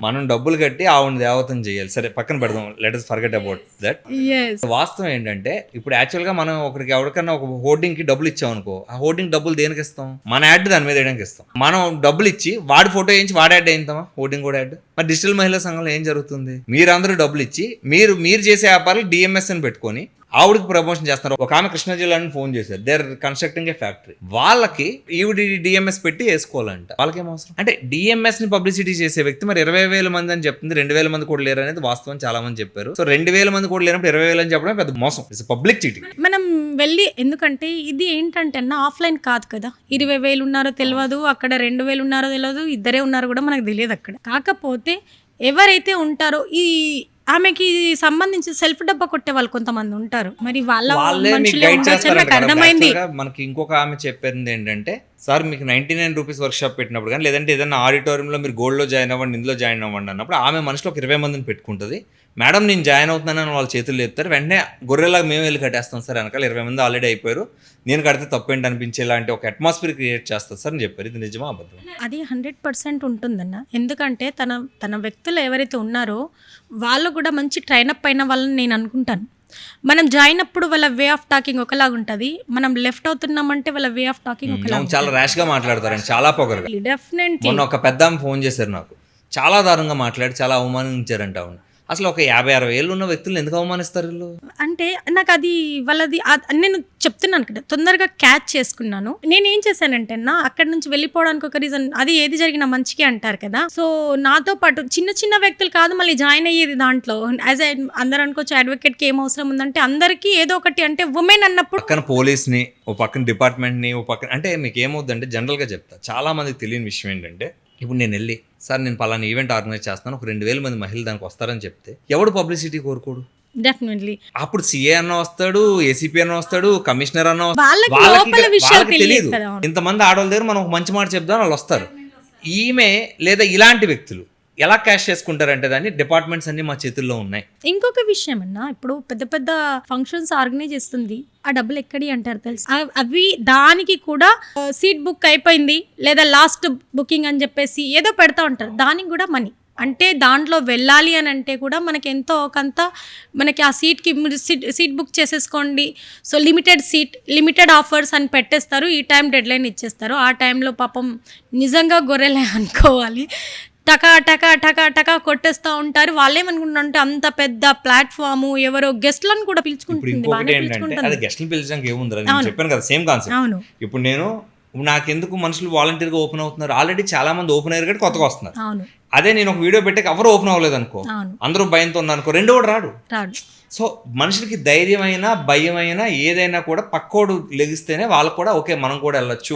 మనం డబ్బులు కట్టి ఆవిడ దేవతం చేయాలి. సరే పక్కన పెడదాం, let us forget about that. వాస్తవం ఏంటంటే ఇప్పుడు యాక్చువల్గా మనం ఒకరికి ఎవరికన్నా ఒక హోర్డింగ్ కి డబ్బులు ఇచ్చామనుకో, ఆ హోర్డింగ్ డబ్బులు దేనికి ఇస్తాం? మన యాడ్ దాని మీద వేయడానికి ఇస్తాం. మనం డబ్బులు ఇచ్చి వాడి ఫోటో వేయించి వాడి యాడ్ అయిందామా? హోర్డింగ్ కూడా యాడ్. మరి డిజిటల్ మహిళా సంఘంలో ఏం జరుగుతుంది? మీరందరూ డబ్బులు ఇచ్చి మీరు చేసే వ్యాపారాలు డిఎంఎస్ అని పెట్టుకొని ఆవిడకి ప్రమోషన్ చేస్తున్నారు. ఒక ఆమె కృష్ణా జిల్లాని ఫోన్ చేశారు, they are constructing a factory. వాళ్ళకి ఈవిడ డిఎంఎస్ పెట్టి వేసుకోవాలంట. వాళ్ళకేం అవసరం? అంటే డిఎంఎస్ ని పబ్లిసిటీ చేసే వ్యక్తి మరి 20,000 మంది అని చెప్తుంది, 2,000 మంది కూడా లేరు అనేది వాస్తవం. చాలా మంది చెప్పారు. సో 2,000 మంది కూడా లేనప్పుడు 20,000 అని చెప్పడం పెద్ద మోసం, ఇట్స్ పబ్లిక్ చీటింగ్. మనం వెళ్ళి, ఎందుకంటే ఇది ఏంటంటే అన్న ఆఫ్లైన్ కాదు కదా, 20,000 ఉన్నారో తెలియదు, అక్కడ 2,000 ఉన్నారో తెలియదు, ఇద్దరే ఉన్నారో కూడా మనకు తెలియదు అక్కడ. కాకపోతే ఎవరైతే ఉంటారో ఈ ఆమెకి సంబంధించి సెల్ఫ్ డబ్బా కొట్టే వాళ్ళు కొంతమంది ఉంటారు. మరి వాళ్ళే మీకు గైడ్ చేస్తారు. అర్థమైంది. మనకి ఇంకొక ఆమె చెప్పింది ఏంటంటే, సార్ మీకు 99 రూపీస్ వర్క్ షాప్ పెట్టినప్పుడు కానీ, లేదంటే ఏదైనా ఆడిటోరియంలో మీరు గోల్డ్లో జాయిన్ అవ్వండి, ఇందులో జాయిన్ అవ్వండి అన్నప్పుడు ఆమె మనసులో ఒక 20 మందిని పెట్టుకుంటుంది. మేడం నేను జాయిన్ అవుతున్నానని వాళ్ళ చేతులు చెప్తారు. వెంటనే గొర్రెలాగా మేము వెళ్ళి కట్టేస్తాం సార్, వెనకాల 20 మంది ఆల్రెడీ అయిపోయారు, నేను కడితే తప్పేంటి అనిపించేలాంటి ఒక అట్మాస్ఫియర్ క్రియేట్ చేస్తారు సార్ అని చెప్పారు. ఇది నిజమా అబద్ధం? అది 100% ఉంటుందన్న. ఎందుకంటే తన వ్యక్తులు ఎవరైతే ఉన్నారో వాళ్ళు కూడా మంచి ట్రైనప్ అయిన వాళ్ళని నేను అనుకుంటాను. మనం జాయిన్ అప్పుడు వాళ్ళ వే ఆఫ్ టాకింగ్ ఒకలాగా ఉంటుంది, మనం లెఫ్ట్ అవుతున్నామంటే వాళ్ళ వే ఆఫ్ టాకింగ్ ఒకలాగా. చాలా ర్యాష్ గా మాట్లాడతారండి, చాలా పొగరుగా. డెఫినెట్లీ. మొన్న ఒక పెద్ద ఫోన్ చేశారు నాకు, చాలా దారుణంగా మాట్లాడి చాలా అవమానించారంట ఆవిడ. అసలు ఒక 50-60 ఏళ్ళు ఉన్న వ్యక్తులను ఎందుకు అవమానిస్తారు వీళ్ళు? అంటే నాకు అది వాళ్ళది నేను చెప్తున్నాను కదా, తొందరగా క్యాచ్ చేసుకున్నాను. నేను ఏం చేశానంటే అక్కడి నుంచి వెళ్ళిపోవడానికి ఒక రీజన్, అది ఏది జరిగినా మంచిగా అంటారు కదా. సో నాతో పాటు చిన్న చిన్న వ్యక్తులు కాదు మళ్ళీ జాయిన్ అయ్యేది దాంట్లో. యాజ్ అందరు అనుకోవచ్చు అడ్వకేట్కి ఏం అవసరం ఉందంటే, అందరికీ ఏదో ఒకటి అంటే ఉమెన్ అన్నప్పుడు పక్కన పోలీస్ని, ఓ పక్కన డిపార్ట్మెంట్ని, ఓ పక్కన అంటే మీకు ఏమవుతుందంటే, జనరల్గా చెప్తా, చాలా మందికి తెలియని విషయం ఏంటంటే, ఇప్పుడు నేను వెళ్ళి సార్ నేను పలానా ఈవెంట్ ఆర్గనైజ్ చేస్తాను, ఒక 2,000 మంది మహిళలు దానికి వస్తారని చెప్తే ఎవడు పబ్లిసిటీ కోరుకోడు? డెఫినెట్లీ. అప్పుడు సిఏ అన్న వస్తాడు, ఏసీపీ అన్న వస్తాడు, కమిషనర్ అన్న వస్తాడు, వాళ్ళకి తెలియదు. ఇంతమంది ఆడవాళ్ళ దగ్గర మనం ఒక మంచి మాట చెప్దాం, వాళ్ళు వస్తారు. ఈమె లేదా ఇలాంటి వ్యక్తులు ఎలా క్యాష్ చేసుకుంటారంటే దాన్ని డిపార్ట్మెంట్స్ అన్ని మా చేతుల్లో ఉన్నాయి. ఇంకొక విషయం అన్నా, ఇప్పుడు పెద్ద పెద్ద ఫంక్షన్స్ ఆర్గనైజ్ చేస్తుంది, ఆ డబ్బులు ఎక్కడి అంటారు తెలుసు? అవి దానికి కూడా సీట్ బుక్ అయిపోయింది లేదా లాస్ట్ బుకింగ్ అని చెప్పేసి ఏదో పెడతా ఉంటారు, దానికి కూడా మనీ. అంటే దాంట్లో వెళ్ళాలి అని అంటే కూడా మనకి ఎంతో ఒకంత మనకి ఆ సీట్కి సీట్ బుక్ చేసేసుకోండి, సో లిమిటెడ్ ఆఫర్స్ అని పెట్టేస్తారు, ఈ టైం డెడ్ లైన్ ఇచ్చేస్తారు. ఆ టైంలో పాపం నిజంగా గొర్రెలే అనుకోవాలి, టకా టకా టకా టకా కొట్టేస్తూ ఉంటారు. వాళ్ళేమనుకుంటుంటే అంత పెద్ద ప్లాట్ఫామ్ ఎవరో గెస్ట్లను కూడా పిలుచుకుంటుంది. గెస్ట్లను పిలిచడానికి ఏముంది, చెప్పాను కదా సేమ్ కాన్సెప్ట్. ఇప్పుడు నాకెందుకు మనుషులు వాలంటీర్గా ఓపెన్ అవుతున్నారు, ఆల్రెడీ చాలా మంది ఓపెన్ అయ్యారు కాబట్టి కొత్తగా వస్తున్నారు. అదే నేను ఒక వీడియో పెట్టాక ఎవరు ఓపెన్ అవ్వలేదు అనుకో, అందరూ భయంతో ఉన్నారనుకో, రెండో కూడా రాడు. సో మనుషులకి ధైర్యమైనా భయమైనా ఏదైనా కూడా పక్కోడు లెగిస్తేనే వాళ్ళకు కూడా ఓకే మనం కూడా వెళ్ళొచ్చు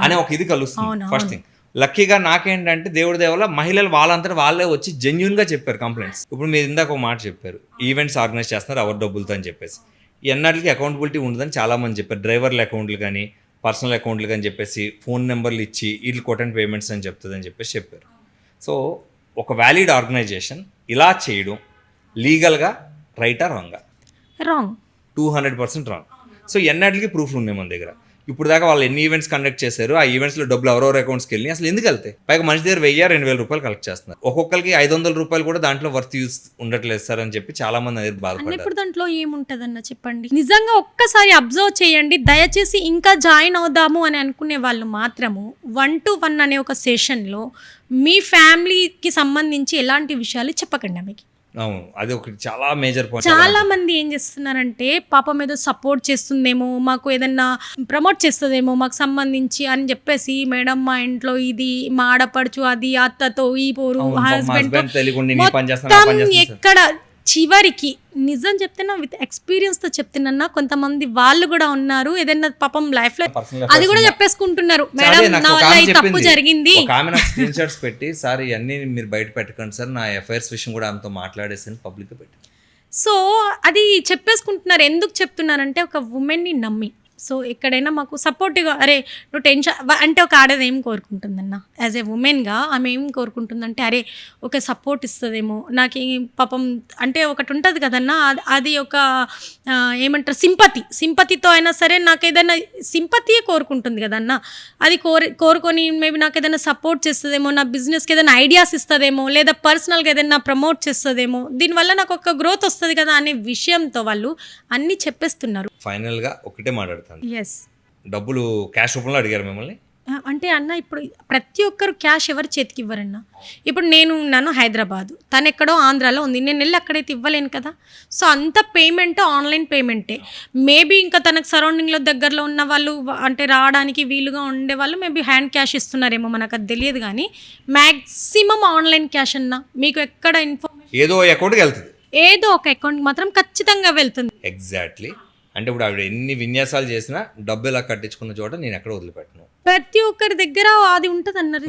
అనే ఒక ఇది కలుస్తుంది. First thing. లక్కీగా నాకేంటంటే దేవుడి దయ వల్ల మహిళలు వాళ్ళంతటా వాళ్ళే వచ్చి జెన్యున్గా చెప్పారు కంప్లైంట్స్. ఇప్పుడు మీరు ఇందాక ఒక మాట చెప్పారు, ఈవెంట్స్ ఆర్గనైజ్ చేస్తున్నారు ఎవరి డబ్బులతో అని చెప్పేసి. ఎన్నటికి అకౌంటబిలిటీ ఉండదని చాలామంది చెప్పారు. డ్రైవర్ల అకౌంట్లు కానీ పర్సనల్ అకౌంట్లు కానీ చెప్పేసి ఫోన్ నెంబర్లు ఇచ్చి వీళ్ళు కొట్టండి పేమెంట్స్ అని చెప్తుందని చెప్పేసి చెప్పారు. సో ఒక వ్యాలిడ్ ఆర్గనైజేషన్ ఇలా చేయడం లీగల్గా రైటా రాంగా? రాంగ్. 200% రాంగ్. సో ఎన్నటికి ప్రూఫ్లు ఉన్నాయి మన దగ్గర. ఇప్పుడు దాకా వాళ్ళు ఎన్ని ఈవెంట్స్ కండక్ట్ చేశారు, ఆ ఈవెంట్స్లో డబ్బులు ఎవరెవరి అకౌంట్స్కి వెళ్ళి అసలు ఎందుకు వెళ్తాయి? పైగా మనిషి దగ్గర 1000-2000 రూపాయలు కలెక్ట్ చేస్తున్నారు. ఒక్కొక్కరికి 500 రూపాయలు కూడా దాంట్లో వర్త్ యూస్ ఉండట్లేదు సార్ అని చెప్పి చాలా మంది అనేది బాధపడ్డారు. ఇప్పుడు దాంట్లో ఏముంటదన్న చెప్పండి. నిజంగా ఒక్కసారి అబ్జర్వ్ చేయండి. దయచేసి ఇంకా జాయిన్ అవుదాము అని అనుకునే వాళ్ళు మాత్రము 1-to-1 అనే ఒక సెషన్లో మీ ఫ్యామిలీకి సంబంధించి ఎలాంటి విషయాలు చెప్పకండి ఆమెకి. అవును, అది ఒకటి చాలా మేజర్ పాయింట్. చాలా మంది ఏం చేస్తున్నారంటే పాపం ఏదో సపోర్ట్ చేస్తుందేమో, మాకు ఏదన్నా ప్రమోట్ చేస్తుందేమో మాకు సంబంధించి అని చెప్పేసి, మేడం మా ఇంట్లో ఇది, మా ఆడపడుచు అది, అత్తతో ఈ పోరు, హస్బెండ్ ఎక్కడ చివరికి నిజం చెప్తున్నా, విత్ ఎక్స్పీరియన్స్ తో చెప్తున్నా, కొంతమంది వాళ్ళు కూడా ఉన్నారు ఏదైనా పాపం లైఫ్ లో అది కూడా చెప్పేసుకుంటున్నారు, మేడం నా వల్ల ఈ తప్పు జరిగింది. స్క్రీన్ షాట్స్ పెట్టి సార్ ఇవన్నీ మీరు బయట పెట్టకండి సార్, నా ఎఫ్ఐఆర్స్ విషయం కూడా ఆమెతో మాట్లాడేసి పబ్లిక్ పెట్టి. సో అది చెప్పేసుకుంటున్నారు. ఎందుకు చెప్తున్నారంటే ఒక ఉమెన్ని నమ్మి. సో ఎక్కడైనా మాకు సపోర్టివ్గా, అరే నువ్వు టెన్షన్ అంటే ఒక ఆడది ఏం కోరుకుంటుందన్న, యాజ్ ఏ ఉమెన్గా ఆమె ఏం కోరుకుంటుందంటే, అరే ఒక సపోర్ట్ ఇస్తుందేమో నాకు పాపం అంటే ఒకటి ఉంటుంది కదన్నా, అది ఒక ఏమంటారు సింపతితో అయినా సరే నాకు ఏదైనా సింపతియే కోరుకుంటుంది కదన్నా. అది కోరుకొని మేబీ నాకు ఏదైనా సపోర్ట్ చేస్తుందేమో, నా బిజినెస్కి ఏదైనా ఐడియాస్ ఇస్తుందేమో, లేదా పర్సనల్గా ఏదైనా ప్రమోట్ చేస్తుందేమో, దీనివల్ల నాకు ఒక గ్రోత్ వస్తుంది కదా అనే విషయంతో వాళ్ళు అన్నీ చెప్పేస్తున్నారు. ఫైనల్గా ఒకటే మాట్లాడుతాను, ఎస్ డబ్బులు క్యాష్ రూపంలో అడిగారు మిమ్మల్ని అంటే అన్న, ఇప్పుడు ప్రతి ఒక్కరు క్యాష్ ఎవరు చేతికి ఇవ్వరన్న. ఇప్పుడు నేను ఉన్నాను హైదరాబాదు, తను ఎక్కడో ఆంధ్రాలో ఉంది, నేను వెళ్ళి అక్కడైతే ఇవ్వలేను కదా. సో అంత పేమెంట్ ఆన్లైన్ పేమెంటే. మేబీ ఇంకా తనకు సరౌండింగ్లో దగ్గరలో ఉన్న వాళ్ళు అంటే రావడానికి వీలుగా ఉండే వాళ్ళు మేబీ హ్యాండ్ క్యాష్ ఇస్తున్నారేమో, మనకు అది తెలియదు. కానీ మ్యాక్సిమం ఆన్లైన్ క్యాష్ అన్న. మీకు ఎక్కడ ఇన్ఫర్మేషన్ ఏదో అకౌంట్కి వెళ్తుంది, ఏదో ఒక అకౌంట్ మాత్రం ఖచ్చితంగా వెళ్తుంది. ఎగ్జాక్ట్లీ. అంటే ఇప్పుడు ఆవిడ ఎన్ని విన్యాసాలు చేసినా డబ్బు ఇలా కట్టించుకున్న చోట నేను ఎక్కడ వదిలిపెట్టను. ప్రతి ఒక్కరి దగ్గర అది ఉంటది అన్నారు.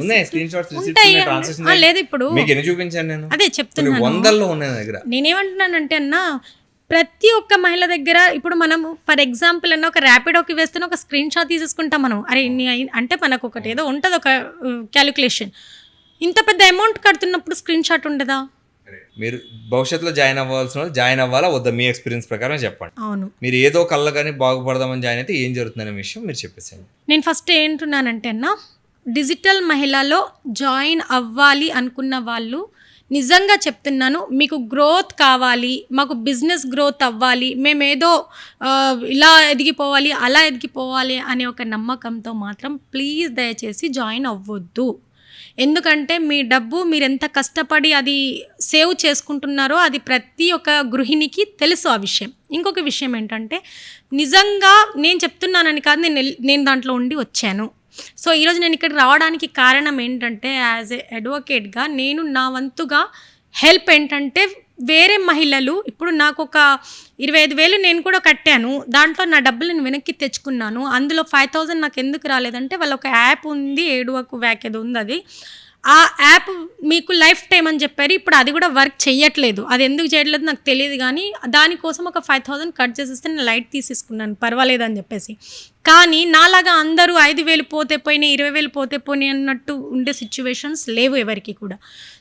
లేదు ఇప్పుడు మీకు ఎన్ని చూపించాను నేను, అదే చెప్తున్నాను, వందల్లో ఉన్నాయి నా దగ్గర. నేనేమంటున్నానంటే అన్న, ప్రతి ఒక్క మహిళ దగ్గర ఇప్పుడు మనము ఫర్ ఎగ్జాంపుల్ అన్న ఒక ర్యాపిడోకి వేస్తే ఒక స్క్రీన్ షాట్ తీసేసుకుంటాం మనం. అరే ఇన్ని అంటే మనకు ఒకటి ఏదో ఉంటుంది, ఒక క్యాలిక్యులేషన్. ఇంత పెద్ద అమౌంట్ కడుతున్నప్పుడు స్క్రీన్ షాట్ ఉండదా? మీరు భవిష్యత్తులో జాయిన్ అవ్వాల్సిన వాళ్ళు జాయిన్ అవ్వాలా వద్దా మీ ఎక్స్పీరియన్స్ ప్రకారం చెప్పండి. అవును, మీరు ఏదో కళ్ళ కానీ బాగుపడదామని జాయిన్ అయితే ఏం జరుగుతుందనే విషయం మీరు చెప్పేసాను. నేను ఫస్ట్ ఏంటున్నానంటే అన్న, డిజిటల్ మహిళలో జాయిన్ అవ్వాలి అనుకున్న వాళ్ళు నిజంగా చెప్తున్నాను, మీకు గ్రోత్ కావాలి, మాకు బిజినెస్ గ్రోత్ అవ్వాలి, మేమేదో ఇలా ఎదిగిపోవాలి అలా ఎదిగిపోవాలి అనే ఒక నమ్మకంతో మాత్రం ప్లీజ్ దయచేసి జాయిన్ అవ్వద్దు. ఎందుకంటే మీ డబ్బు మీరు ఎంత కష్టపడి అది సేవ్ చేసుకుంటున్నారో అది ప్రతి ఒక్క గృహిణికి తెలుసు ఆ విషయం. ఇంకొక విషయం ఏంటంటే, నిజంగా నేను చెప్తున్నానని కాదు, నేను దాంట్లో ఉండి వచ్చాను. సో ఈరోజు నేను ఇక్కడ రావడానికి కారణం ఏంటంటే, యాజ్ ఏ అడ్వకేట్గా నేను నా వంతుగా హెల్ప్ ఏంటంటే, వేరే మహిళలు ఇప్పుడు నాకు ఒక 25,000 నేను కూడా కట్టాను, దాంట్లో నా డబ్బులు నేను వెనక్కి తెచ్చుకున్నాను. అందులో 5,000 నాకు ఎందుకు రాలేదంటే, వాళ్ళ ఒక యాప్ ఉంది, ఏడువకు వ్యాక్ ఏదో ఉంది, అది ఆ యాప్ మీకు లైఫ్ టైం అని చెప్పారు. ఇప్పుడు అది కూడా వర్క్ చేయట్లేదు. అది ఎందుకు చేయట్లేదు నాకు తెలియదు, కానీ దానికోసం ఒక 5,000 కట్ చేసేస్తే నేను లైట్ తీసేసుకున్నాను, పర్వాలేదు అని చెప్పేసి. కానీ నాలాగా అందరూ 5,000 పోతే పోయినాయి, 20,000 పోతే పోయినాయి అన్నట్టు ఉండే సిచ్యువేషన్స్ లేవు ఎవరికి కూడా.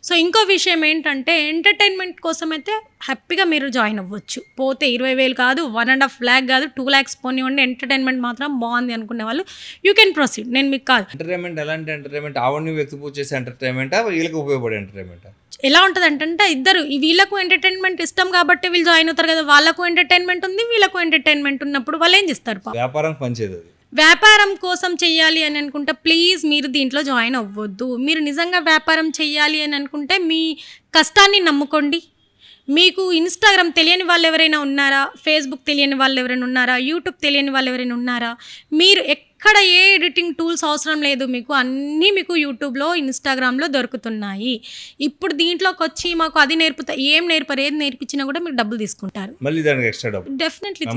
సో ఇంకో విషయం ఏంటంటే, ఎంటర్టైన్మెంట్ కోసం అయితే హ్యాపీగా మీరు జాయిన్ అవ్వచ్చు. పోతే 20,000 కాదు, 1.5 lakh కాదు, 2 lakhs పోనివ్వండి, ఎంటర్టైన్మెంట్ మాత్రం బాగుంది అనుకునే వాళ్ళు యూ కెన్ ప్రొసీడ్. నేను మీకు కాదు. ఎంటర్టైన్మెంట్ ఎలాంటి ఎంటర్టైన్మెంట్? ఆవిడని వ్యక్తి పూజ చేసే ఎంటర్టైన్మెంటా, వీళ్ళకి ఉపయోగపడే ఎంటర్టైన్మెంటా? ఎలా ఉంటుంది అంటే, ఇద్దరు వీళ్ళకు ఎంటర్టైన్మెంట్ ఇష్టం కాబట్టి వీళ్ళు జాయిన్ అవుతారు కదా, వాళ్ళకు ఎంటర్టైన్మెంట్ ఉంది, వీళ్ళకు ఎంటర్టైన్మెంట్ ఉన్నప్పుడు వాళ్ళు ఏం చేస్తారు? వ్యాపారం పనిచేది. వ్యాపారం కోసం చెయ్యాలి అని అనుకుంటే ప్లీజ్ మీరు దీంట్లో జాయిన్ అవ్వద్దు. మీరు నిజంగా వ్యాపారం చెయ్యాలి అని అనుకుంటే మీ కష్టాన్ని నమ్ముకోండి. మీకు ఇన్స్టాగ్రామ్ తెలియని వాళ్ళు ఎవరైనా ఉన్నారా? ఫేస్బుక్ తెలియని వాళ్ళు ఎవరైనా ఉన్నారా? యూట్యూబ్ తెలియని వాళ్ళు ఎవరైనా ఉన్నారా? మీరు ఎక్కడ ఏ ఎడిటింగ్ టూల్స్ అవసరం లేదు, మీకు అన్నీ మీకు యూట్యూబ్లో ఇన్స్టాగ్రామ్లో దొరుకుతున్నాయి. ఇప్పుడు దీంట్లోకి వచ్చి మాకు అది నేర్పుతా, ఏం నేర్పరు, ఏది నేర్పించినా కూడా మీరు డబ్బులు తీసుకుంటారు. మళ్ళీ దానికి ఎక్స్ట్రా డబ్బు, డెఫినెట్లీ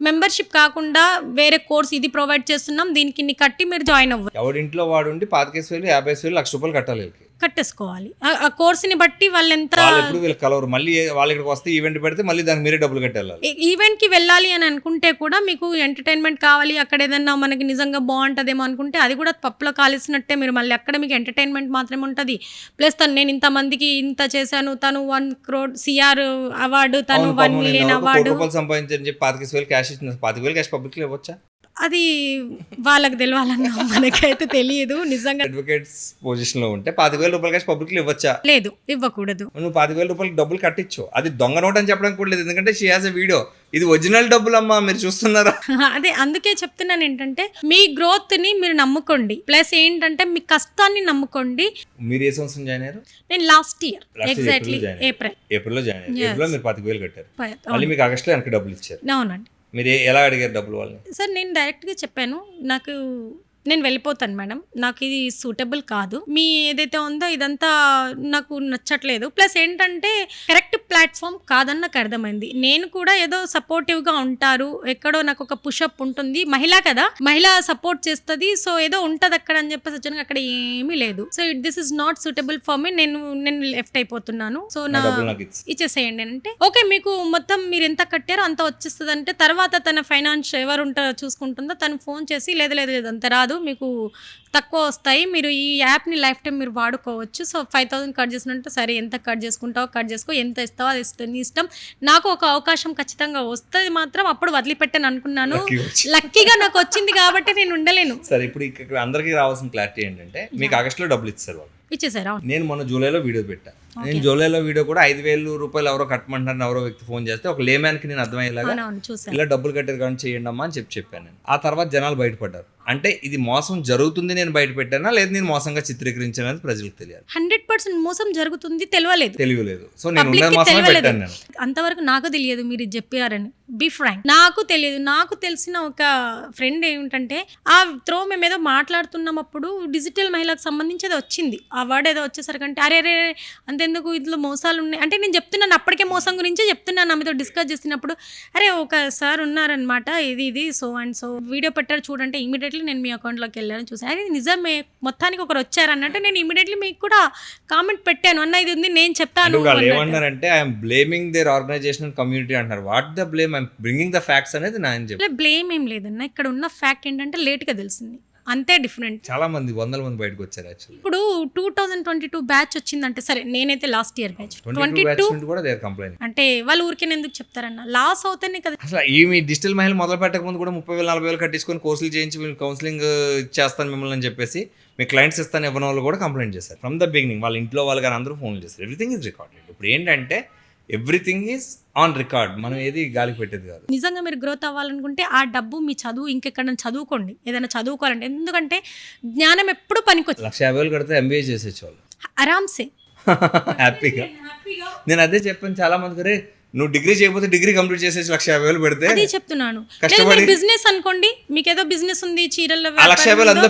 మెంబర్షిప్ కాకుండా వేరే కోర్స్ ఇది ప్రొవైడ్ చేస్తున్నాం, దీనికి ఇన్ని కట్టి మీరు జాయిన్ అవ్వరు. ఎవరింట్లో వాడు ఉండి 25,000 50,000 ₹1,00,000 కట్టాలి, కట్టేసుకోవాలి. ఆ కోర్స్ని బట్టి వాళ్ళు ఎంత వీళ్ళు కలవరు. మళ్ళీ వాళ్ళు ఇక్కడికి వస్తే ఈవెంట్ పెడితే మళ్ళీ దానికి మీరే డబ్బులు కట్టాలి. ఈవెంట్కి వెళ్ళాలి అని అనుకుంటే కూడా మీకు ఎంటర్టైన్మెంట్ కావాలి, అక్కడ ఏదన్నా మనకి నిజంగా బాగుంటుందేమో అనుకుంటే అది కూడా పప్పులో కాలిసినట్టే. మీరు మళ్ళీ అక్కడ మీకు ఎంటర్టైన్మెంట్ మాత్రమే ఉంటుంది. ప్లస్ నేను ఇంతమందికి ఇంత చేశాను, తను 1 crore CR అవార్డు, తను 1 million అవార్డు సంపాదించని చెప్పి 25,000 క్యాష్ ఇచ్చిన, 25,000 క్యాష్ పబ్లిక్ ఇవ్వచ్చా? అది వాళ్ళకి తెలియాలన్నా మనకైతే తెలియదు. నిజంగా అడ్వకేట్స్ పొజిషన్ లో ఉంటే 25,000 క్యాష్ పబ్లిక్ ఇవ్వచ్చా? లేదు, ఇవ్వకూడదు. నువ్వు 25,000 డబ్బులు కట్టించు, అది దొంగ నోట్ అని చెప్పడానికి కూడా లేదు, ఎందుకంటే షీ హాజ్ ఎ వీడియో. ఇది ఒరిజినల్ డబ్బులు అమ్మా, మీరు చూస్తున్నారా? అదే అందుకే చెప్తున్నాను ఏంటంటే మీ గ్రోత్ ని మీరు నమ్ముకోండి, ప్లస్ ఏంటంటే మీ కష్టాన్ని నమ్ముకోండి. మీరు ఏ సంవత్సరం జాయిన్ అయ్యారు? నేను లాస్ట్ ఇయర్ ఎగ్జాక్ట్లీ ఏప్రిల్లో జాయిన్ అయ్యారు. ఏప్రిల్లో మీరు 25,000 కట్టారు, మళ్ళీ మీకు ఆగస్టులో వెనక్కి డబ్బులు ఇచ్చారు. అవునండి. మీరు ఎలా అడిగారు డబ్బులు వాళ్ళని? సార్ నేను డైరెక్ట్గా చెప్పాను, నేను వెళ్ళిపోతాను మేడం, నాకు ఇది సూటబుల్ కాదు, మీ ఏదైతే ఉందో ఇదంతా నాకు నచ్చట్లేదు. ప్లస్ ఏంటంటే కరెక్ట్ ప్లాట్ఫామ్ కాదని నాకు అర్థమైంది. నేను కూడా ఏదో సపోర్టివ్గా ఉంటారు, ఎక్కడో నాకు ఒక పుషప్ ఉంటుంది, మహిళ కదా, మహిళ సపోర్ట్ చేస్తుంది, సో ఏదో ఉంటుంది అక్కడ అని చెప్పేసి వచ్చాను. అక్కడ ఏమీ లేదు. So this is not suitable for me, నేను లెఫ్ట్ అయిపోతున్నాను, సో నా ఇచ్చేసేయండి అంటే ఓకే, మీకు మొత్తం మీరు ఎంత కట్టారో అంత వచ్చేస్తుంది అంటే తర్వాత తన ఫైనాన్స్ ఎవరు ఉంటారో చూసుకుంటుందో తను ఫోన్ చేసి లేదు అంత రాదు, మీకు తక్కువ వస్తాయి, మీరు ఈ యాప్ని లైఫ్ టైం మీరు వాడుకోవచ్చు, సో 5,000 కట్ చేసినట్టు, సరే ఎంత కట్ చేసుకుంటావో కట్ చేసుకో, ఎంత ఇస్తావో అది నీ ఇష్టం, నాకు ఒక అవకాశం ఖచ్చితంగా వస్తుంది మాత్రం అప్పుడు వదిలిపెట్టాను అనుకున్నాను. లక్కీగా నాకు వచ్చింది కాబట్టి నేను ఉండలేను. సరే, ఇప్పుడు ఇక్కడ అందరికీ రావాల్సిన క్లారిటీ ఏంటంటే మీకు ఆగస్టులో డబ్బులు ఇచ్చారు వాళ్ళు, ఇచ్చేసారా? నేను మొన్న జూలైలో వీడియో పెట్టా. నేను జూలైలో వీడియో కూడా 5,000 ఎవరో కట్టమంటారు, ఎవరో వ్యక్తి ఫోన్ చేస్తే ఒక లేమ్యాన్కి నేను అర్థమయ్యేలాగా ఇలా డబ్బులు కట్టేది కానీ చేయండి అమ్మా అని చెప్పాను నేను. ఆ తర్వాత జనాలు బయటపడ్డారు. అంటే ఇది మోసం జరుగుతుంది నేను బయట పెట్టానా లేదా నేను మోసంగా చిత్రీకరించానని ప్రజలకు తెలియాలి. 100% మోసం జరుగుతుంది తెలియలేదు. సో నేను మోసమే పెట్టాను నేను. అంతవరకు నాకు తెలియదు మీరు ఇది చెప్పారని, బీ ఫ్రాంక్, నాకు తెలియదు. నాకు తెలిసిన ఒక ఫ్రెండ్ ఏమిటంటే ఆ త్రో మేము ఏదో మాట్లాడుతున్నప్పుడు డిజిటల్ మహిళకు సంబంధించి అది వచ్చింది, ఆ వర్డ్ ఏదో వచ్చేసరికంటే అరే అంతెందుకు ఇందులో మోసాలు ఉన్నాయి అంటే నేను చెప్తున్నాను, అప్పటికే మోసం గురించే చెప్తున్నాను. ఆమెతో డిస్కస్ చేసినప్పుడు అరే ఒక సార్ ఉన్నారనమాట, ఇది సో అండ్ సో వీడియో పెట్టారు చూడంటే ఇమీడియట్లీ నేను మీ అకౌంట్లోకి వెళ్ళాను, చూసాను అది నిజమే, మొత్తానికి ఒకరు వచ్చారన్నట్టు నేను ఇమీడియట్లీ మీకు కూడా కామెంట్ పెట్టాను, అన్న ఇది ఉంది నేను చెప్తాను. ఏమన్నారంటే I'm blaming their organisation community అంటారు. What the blame, I'm bringing the facts అనేది నా చెప్పి. బ్లేమ్ ఏం లేదన్న, ఇక్కడ ఉన్న ఫ్యాక్ట్ ఏంటంటే లేట్గా తెలిసింది, అంతే డిఫరెంట్. చాలా మంది 100 మంది బయటకు వచ్చారు. యాక్చువల్లీ ఇప్పుడు 2022 బ్యాచ్ వచ్చిందంటే సరే, నేనైతే లాస్ట్ ఇయర్ బ్యాచ్ 22 కూడా దేర్ కంప్లైంట్ అంటే వాళ్ళు ఊరికే ఎందుకు చెప్తారన్న, లాస్ అవుతానే కదా. అసలు ఈ మీ డిజిటల్ మహిళ మొదలు పెట్టక ముందు కూడా 30,000 40,000 కట్టించుకొని కోర్సులు చేయించి మీరు కౌన్సిలింగ్ చేస్తాను మిమ్మల్ని అని చెప్పేసి మీ క్లయింట్స్ ఇస్తాను ఇవ్వని వాళ్ళు కూడా కంప్లైంట్ చేశారు. ఫ్రమ్ ద బిగినింగ్ వాళ్ళ ఇంట్లో వాళ్ళు కానీ అందరూ ఫోన్లు చేస్తారు. Everything is recorded. ఇప్పుడు ఏంటంటే ఎవ్రీథింగ్ ఈజ్ ఆన్ రికార్డ్, మనం ఏది గాలికి పెట్టేది కాదు. నిజంగా మీరు గ్రోత్ అవ్వాలనుకుంటే ఆ డబ్బు మీ చదువు ఇంకెక్కడ చదువుకోండి, ఏదైనా చదువుకోవాలంటే, ఎందుకంటే జ్ఞానం ఎప్పుడు పనికొచ్చు. 50,000 కడితే MBA చేసేచ్చు వాళ్ళు ఆరామ్సే హ్యాపీగా. నేను అదే చెప్పాను చాలా మందికి, రే నువ్వు డిగ్రీ చేయకపోతే డిగ్రీ కంప్లీట్ చేసేసి 150,000 పెడితే అదే చెప్తున్నాను. బిజినెస్ అనుకోండి, మీకు ఏదో బిజినెస్ ఉంది చీరల్లో, 1,50,000 అంతా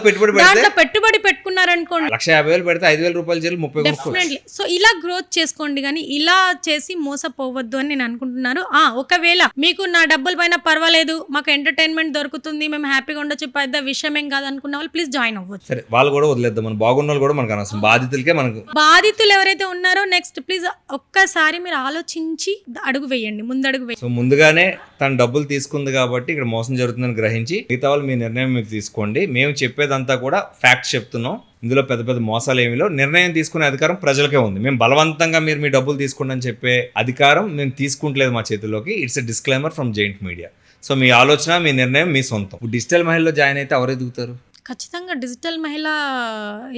పెట్టుబడి పెట్టుకున్నారనుకోండి, 150,000 పెడితే 5,000 రూపాయలు చేయాలి, 30 డెఫినెట్లీ. సో ఇలా గ్రోత్ చేసుకోండి, కానీ ఇలా చేసి మోసపోవద్దు అని నేను అనుకుంటున్నాను. ఒకవేళ మీకు నా డబ్బుల పైన పర్వాలేదు, మాకు ఎంటర్టైన్మెంట్ దొరుకుతుంది, మేము హ్యాపీగా ఉండొచ్చు, పెద్ద విషయం ఏం కాదు అనుకున్న వాళ్ళు ప్లీజ్ జాయిన్ అవ్వచ్చు. సరే, వాళ్ళు కూడా వదిలేద్దాం, మన బాగున్న వాళ్ళు కూడా మనకు అనవసరం, బాధితులకే మనకు. బాధితులు ఎవరైతే ఉన్నారో నెక్స్ట్ ప్లీజ్ ఒక్కసారి మీరు ఆలోచించి అడుగు వేయండి, ముందడుగు వేయండి. సో ముందుగానే తను డబ్బులు తీసుకుంది కాబట్టి ఇక్కడ మోసం జరుగుతుందని గ్రహించి మిగతా వాళ్ళు మీ నిర్ణయం మీరు తీసుకోండి. మేము చెప్పేదంతా కూడా ఫ్యాక్ట్స్ చెప్తున్నాం, ఇందులో పెద్ద పెద్ద మోసాలు ఏమిలో. నిర్ణయం తీసుకునే అధికారం ప్రజలకే ఉంది. మేము బలవంతంగా మీరు మీ డబ్బులు తీసుకోండి అని చెప్పే అధికారం మేము తీసుకుంటలేదు మా చేతిలోకి. It's a disclaimer from giant media. So మీ ఆలోచన, మీ నిర్ణయం మీ సొంతం. డిజిటల్ మహిళలో జాయిన్ అయితే ఎవరు ఎదుగుతారు? ఖచ్చితంగా డిజిటల్ మహిళ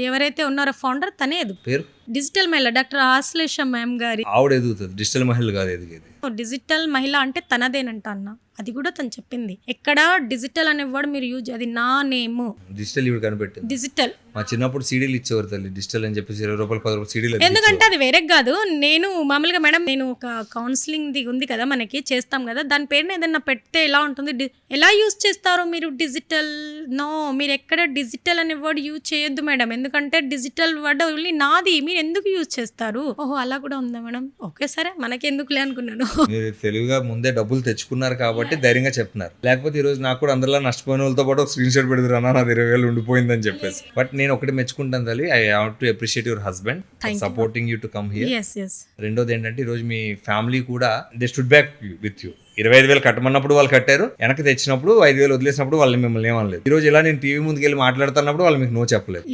ఎవరైతే ఉన్నారో ఫౌండర్ తనే ఎదుగు. పేరు డిజిటల్ మహిళ డాక్టర్ ఆశ్లేష మ్యామ్ గారి. ఆవిడ ఎదుగుతుంది, డిజిటల్ మహిళలు కాదు ఎదిగేది. డిజిటల్ మహిళ అంటే తనదేనంట అన్న, అది కూడా తను చెప్పింది. ఎక్కడ డిజిటల్ అనేవాడు మీరు యూజ్, అది నా నేమ్ డిజిటల్ ఇవి కనిపెట్టింది. డిజిటల్ మా చిన్నప్పుడు సీడీలు ఇచ్చేవారు తల్లి, డిజిటల్ అని చెప్పేసి 20 రూపాయలు 10 రూపాయలు సీడీలు. ఎందుకంటే అది వేరే కాదు. నేను మామూలుగా మేడం నేను ఒక కౌన్సిలింగ్ది ఉంది కదా మనకి, చేస్తాం కదా, దాని పేరుని ఏదన్నా పెడితే ఎలా ఉంటుంది, ఎలా యూజ్ చేస్తారు మీరు డిజిటల్? నో, మీరు ఎక్కడ డిజిటల్ అనే వర్డ్ యూజ్ చేయొద్దు మేడం, ఎందుకంటే డిజిటల్ వర్డ్ ఓన్లీ నాది, మీరు ఎందుకు యూజ్ చేస్తారు? ఓహో అలా కూడా ఉందా మేడం, ఓకే సరే మనకి ఎందుకులే అనుకున్నాను. మీరు తెలివిగా ముందే డబ్బులు తెచ్చుకున్నారు కాబట్టి ధైర్యంగా చెప్తున్నారు. లేకపోతే ఈ రోజు నాకు కూడా అందరిలో నష్టపోయిన వాళ్ళతో పాటు ఒక స్క్రీన్ షాట్ పెడతారు అన్న నాది 20,000 ఉండిపోయిందని చెప్పేసి. బట్ నేను ఒకటి మెచ్చుకుంటాను తల్లి, I have to appreciate your husband supporting you to come here. రెండోది ఏంటంటే ఈరోజు మీ ఫ్యామిలీ కూడా they stood back with you. 25,000 కట్టమన్నప్పుడు వాళ్ళు కట్టారు, వెనక్కి తెచ్చినప్పుడు 5,000 వదిలేసినప్పుడు వాళ్ళు మిమ్మల్ని ఏమనలేదు. ఈ రోజు ఇలా నేను టీవీ ముందుకు వెళ్ళి మాట్లాడుతున్నప్పుడు వాళ్ళు మీకు నో చెప్పలేదు.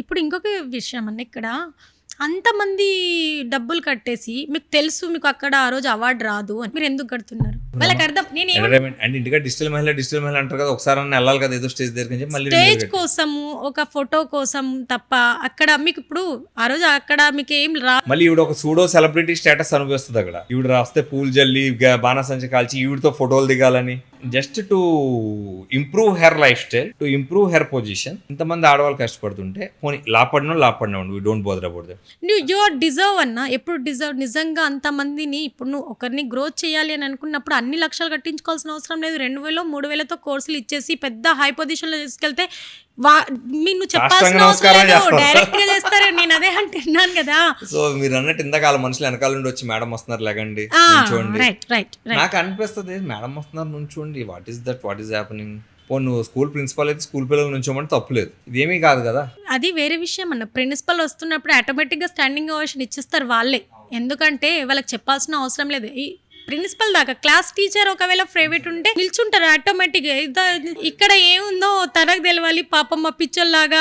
ఇప్పుడు ఇంకొక విషయం అన్న, ఇక్కడ అంతమంది డబ్బులు కట్టేసి మీకు తెలుసు మీకు అక్కడ ఆ రోజు అవార్డు రాదు అని మీరు ఎందుకు కడుతున్నారు? వాళ్ళకి అర్థం ఎంటర్టైన్మెంట్ అండ్ ఇంటిగా డిజిటల్ మహిళ అంటారు కదా, ఒకసారి వెళ్ళాలి కదా ఏదో స్టేజ్ దగ్గర మళ్ళీ స్టేజ్ కోసము ఒక ఫోటో కోసం తప్ప అక్కడ మీకు ఇప్పుడు ఆ రోజు అక్కడ మీకు ఏం రా. మళ్ళీ ఈవిడ ఒక సూడో సెలబ్రిటీ స్టేటస్ అనుభవిస్తుంది అక్కడ. ఈవిడ రాస్తే పూలు జల్లి బాణసంచ కాల్చి ఈవిడతో ఫోటోలు దిగాలని, just to improve her lifestyle, to improve her position. ఇంతమంది ఆడవాళ్ళు కష్టపడుతుంటే పోనీ లాపడినా we don't bother about that. You are deserve అన్న, ఎప్పుడు డిజర్వ్. నిజంగా అంతమందిని ఇప్పుడు నువ్వు ఒకరిని గ్రోత్ చేయాలి అని అనుకున్నప్పుడు అన్ని లక్షలు కట్టించుకోవాల్సిన అవసరం లేదు. 2,000 3,000తో కోర్సులు ఇచ్చేసి పెద్ద హై పొజిషన్లో తీసుకెళ్తే మీరు చెప్పాల్సిన అవసరం లేదు, డైరెక్ట్ గా చేస్తారు. నేను అదే అంటున్నాను కదా. సో మీరు అన్నట్టు ఇందాక వాళ్ళ మనుషులు వెనకాల నుండి వచ్చి మేడం వస్తున్నారు లేకండి నాకు అనిపిస్తుంది, మేడం వస్తున్నారు నుంచోండి, what is that, what is happening. నువ్వు స్కూల్ ప్రిన్సిపల్ అయితే స్కూల్ పిల్లలు నుంచోమంటే తప్పులేదు, ఇదేమీ కాదు కదా. అది వేరే విషయం అన్న. ప్రిన్సిపల్ వస్తున్నప్పుడు ఆటోమేటిక్ గా స్టాండింగ్ ఓవేషన్ ఇచ్చేస్తారు వాళ్ళే, ఎందుకంటే వాళ్ళకి చెప్పాల్సిన అవసరం లేదు. ప్రిన్సిపల్ దాకా క్లాస్ టీచర్ ఒకవేళ ప్రైవేట్ ఉంటే నిల్చుంటారు ఆటోమేటిక్గా. ఇక్కడ ఏముందో తనకు తెలవాలి. పాపం మా పిచ్చోల్లాగా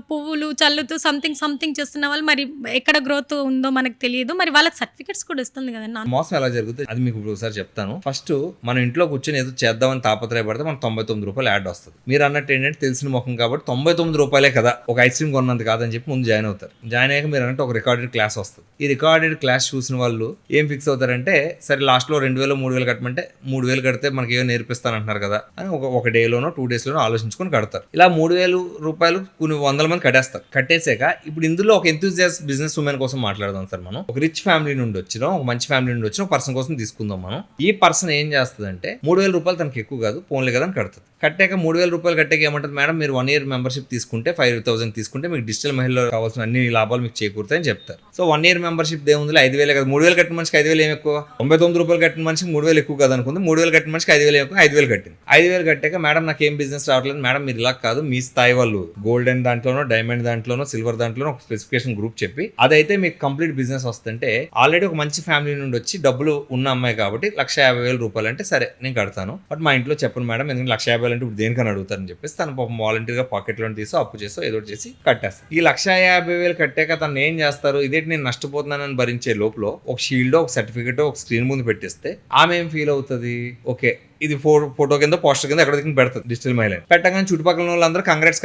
పువ్వులు చల్లుతూ సంథింగ్ చేస్తున్న వాళ్ళు మరి ఎక్కడ గ్రోత్ ఉందో మనకు తెలియదు. మరి వాళ్ళకి సర్టిఫికెట్స్ కూడా ఇస్తుంది కదా. మోసం ఎలా జరుగుతుంది అది మీకు ఒకసారి చెప్తాను. ఫస్ట్ మన ఇంట్లో కూర్చొని ఏదో చేద్దామని తాపత్రయపడితే మనకు 99 రూపాయలు యాడ్ వస్తుంది. మీరు అన్నట్టు ఏంటంటే తెలిసిన ముఖం కాబట్టి 99 రూపాయలే కదా, ఒక ఐస్ క్రీమ్ కొన్నంత కాదని చెప్పి ముందు జాయిన్ అవుతారు. జాయిన్ అయ్యాక మీరు అన్నట్టు ఒక రికార్డెడ్ క్లాస్ వస్తుంది. ఈ రికార్డెడ్ క్లాస్ చూసిన వాళ్ళు ఏం ఫిక్స్ అవుతారంటే, సరే లాస్ట్లో 2,000 3,000 కట్టమంటే 3,000 కడితే మనకి ఏమో నేర్పిస్తాను అంటున్నారు కదా అని ఒక డేలోనో 2 డేస్లోనో ఆలోచించుకొని కడతారు. ఇలా 3,000 రూపాయలు కొన్ని 100 మంది కట్టేస్తారు. కట్టేసాక ఇప్పుడు ఇందులో ఒక ఎంతూజియాస్ట్ బిజినెస్ ఉమెన్ కోసం మాట్లాడదాం సార్. మనం ఒక రిచ్ ఫ్యామిలీ నుండి వచ్చిన, ఒక మంచి ఫ్యామిలీ నుండి వచ్చిన ఒక పర్సన్ కోసం తీసుకుందాం మనం. ఈ పర్సన్ ఏం చేస్తుందంటే 3,000 రూపాయలు తనకి ఎక్కువ కాదు, పోన్లే కదా అని కడుతుంది. కట్టాక 3,000 రూపాయలు కట్టాక ఏమంటుంది, మేడం మీరు 1 year మెంబర్షిప్ తీసుకుంటే 5,000 తీసుకుంటే మీకు డిజిటల్ మహిళలో కావాల్సిన అన్ని లాభాలు మీకు చేకూరుతాయని చెప్తారు. సో 1 year మెంబర్షిప్ దేవుంది 5,000 కదా, 3,000 కట్టిన మనిషికి 5,000 ఏమి ఎక్కువ, 99 రూపాయలు కట్టిన మనిషికి 3,000 ఎక్కువ కదా అనుకుంది. 3,000 కట్టిన మనిషికి 5,000 ఎక్కువ, 5,000 కట్టింది. 5,000 కట్టాక మేడం నాకు ఏం బిజినెస్ రావట్లేదు మేడం, మీరు ఇలా కాదు, మీ స్థాయి వాళ్ళు గోల్డెన్ దాంట్లోనో డైమండ్ దాంట్లోనో సిల్వర్ దాంట్లోనో ఒక స్పెసిఫికేషన్ గ్రూప్ చెప్పి అదైతే మీకు కంప్లీట్ బిజినెస్ వస్తుంటే, ఆల్రెడీ ఒక మంచి ఫ్యామిలీ నుండి వచ్చి డబ్బులు ఉన్న అమ్మాయి కాబట్టి 150,000 రూపాయలు అంటే సరే నేను కడతాను, బట్ మా ఇంట్లో చెప్పను మేడం, ఎందుకంటే 150,000 అంటే ఇప్పుడు దేనికని అడుగుతారని చెప్పేసి తను పాపం వాలంటీర్గా పాకెట్లో తీసో అప్పు చేసో ఏదో చేసి కట్టేస్తారు. ఈ 150,000 కట్టాక తను ఏం చేస్తారు, ఇదేంటి నేను నష్టపోతున్నానని భరించే లోపల ఒక షీల్డ్, ఒక సర్టిఫికేట్, ఒక స్క్రీన్ ముందు పెట్టిస్తే ఆమె ఏం ఫీల్ అవుతుంది, ఓకే ఇది ఫోటో కింద పోస్టర్ కింద ఎక్కడ దిగిన పెడతారు డిజిటల్ మహిళ. పెట్టగానే చుట్టుపక్కల వాళ్ళందరూ కంగ్రాట్స్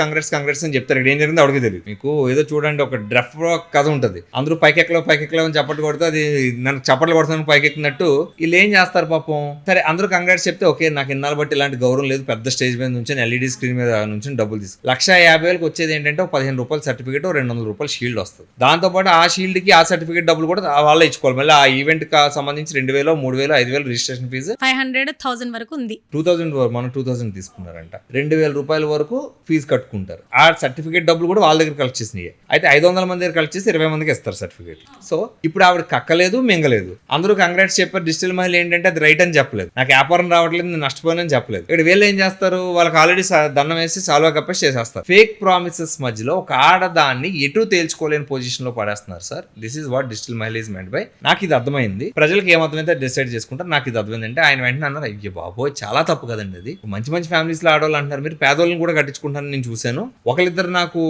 అని చెప్తారు. ఇక్కడ ఏం జరిగింది అడిగి తెలియదు. మీకు ఏదో చూడండి ఒక డ్రఫ్ కథ ఉంటుంది, అందరూ పైకెక్కలో అని చప్పట్లు కొడితే అది నన్ను చప్పట్లు కొడుతున్నాను పైకెక్కినట్టు వీళ్ళు ఏం చేస్తారు పాపం. సరే అందరూ కంగ్రాట్స్ చెప్తే ఓకే, నాకు ఇన్నాళ్ళు బట్టి ఇలాంటి గౌరవం లేదు, పెద్ద స్టేజ్ మీద నుంచి LED స్క్రీన్ మీద నుంచి డబ్బులు తీసుకు 150,000 వచ్చేది ఏంటంటే 15 రూపాయలు సర్టిఫికేట్, 200 రూపాయలు షీల్డ్ వస్తుంది. దాంతోపాటు ఆ షీల్డ్ కి ఆ సర్టిఫికేట్ డబ్బులు కూడా వాళ్ళే ఇచ్చుకోవాలి. మళ్ళీ ఆ ఈవెంట్ కి సంబంధించి 2,000 3,000 5,000 రిజిస్ట్రేషన్ ఫీజు 500,000 వరకు ఉంది. 2,000 మనం 2,000 తీసుకున్నారంట, 2,000 రూపాయల వరకు ఫీజు కట్టుకుంటారు. ఆ సర్టిఫికేట్ డబ్బులు కూడా వాళ్ళ దగ్గర కలెక్ట్ చేసినాయి. అయితే 500 మంది దగ్గర కలెక్ట్ చేసి 20 మందికి ఇస్తారు సర్టిఫికేట్. సో ఇప్పుడు ఆవిడ కక్కలేదు మింగలేదు, అందరూ కంగ్రాట్స్ చెప్పారు. డిజిటల్ మహిళ ఏంటంటే అది రైట్ అని చెప్పలేదు, నాకు వ్యాపారం రావట్లేదు నేను నష్టపోయానని చెప్పలేదు. ఇక్కడ వీళ్ళు ఏం చేస్తారు, వాళ్ళకి ఆల్రెడీ దండం వేసి సాల్వా కప్పేసి చేసేస్తారు. ఫేక్ ప్రామిసెస్ మధ్యలో ఒక ఆడదాన్ని ఎటు తేల్చుకోలేని పొజిషన్ లో పడేస్తున్నారు sir. This is what digital mahila is meant by. నాకు ఇది అర్థమైంది, ప్రజలకు ఏమర్థమైతే డిసైడ్ చేసుకుంటారు. నాకు ఇది అర్థమైంది అంటే ఆయన వెంటనే అన్నారు, అయ్యో బాబోయ్ చాలా తప్పు కదండి, అది మంచి మంచి ఫ్యామిలీస్ లో ఆడవాళ్ళు అంటారు, మీరు పేదోళ్ళని కూడా కట్టించుకుంటారని నేను చూశాను, ఒకరిద్దరు నాకు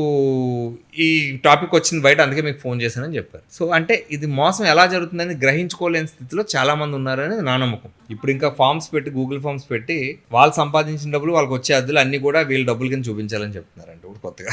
ఈ టాపిక్ వచ్చింది బయట అందుకే మీకు ఫోన్ చేశానని చెప్పారు. సో అంటే ఇది మోసం ఎలా జరుగుతుందని గ్రహించుకోలేని స్థితిలో చాలా మంది ఉన్నారని నా నమ్మకం. ఇప్పుడు ఇంకా ఫార్మ్స్ పెట్టి, గూగుల్ ఫార్మ్స్ పెట్టి వాళ్ళు సంపాదించిన డబ్బులు వాళ్ళకి వచ్చే అద్దులు అన్ని కూడా వీళ్ళ డబ్బుల కింద చూపించాలని చెప్తున్నారంటే ఇప్పుడు కొత్తగా.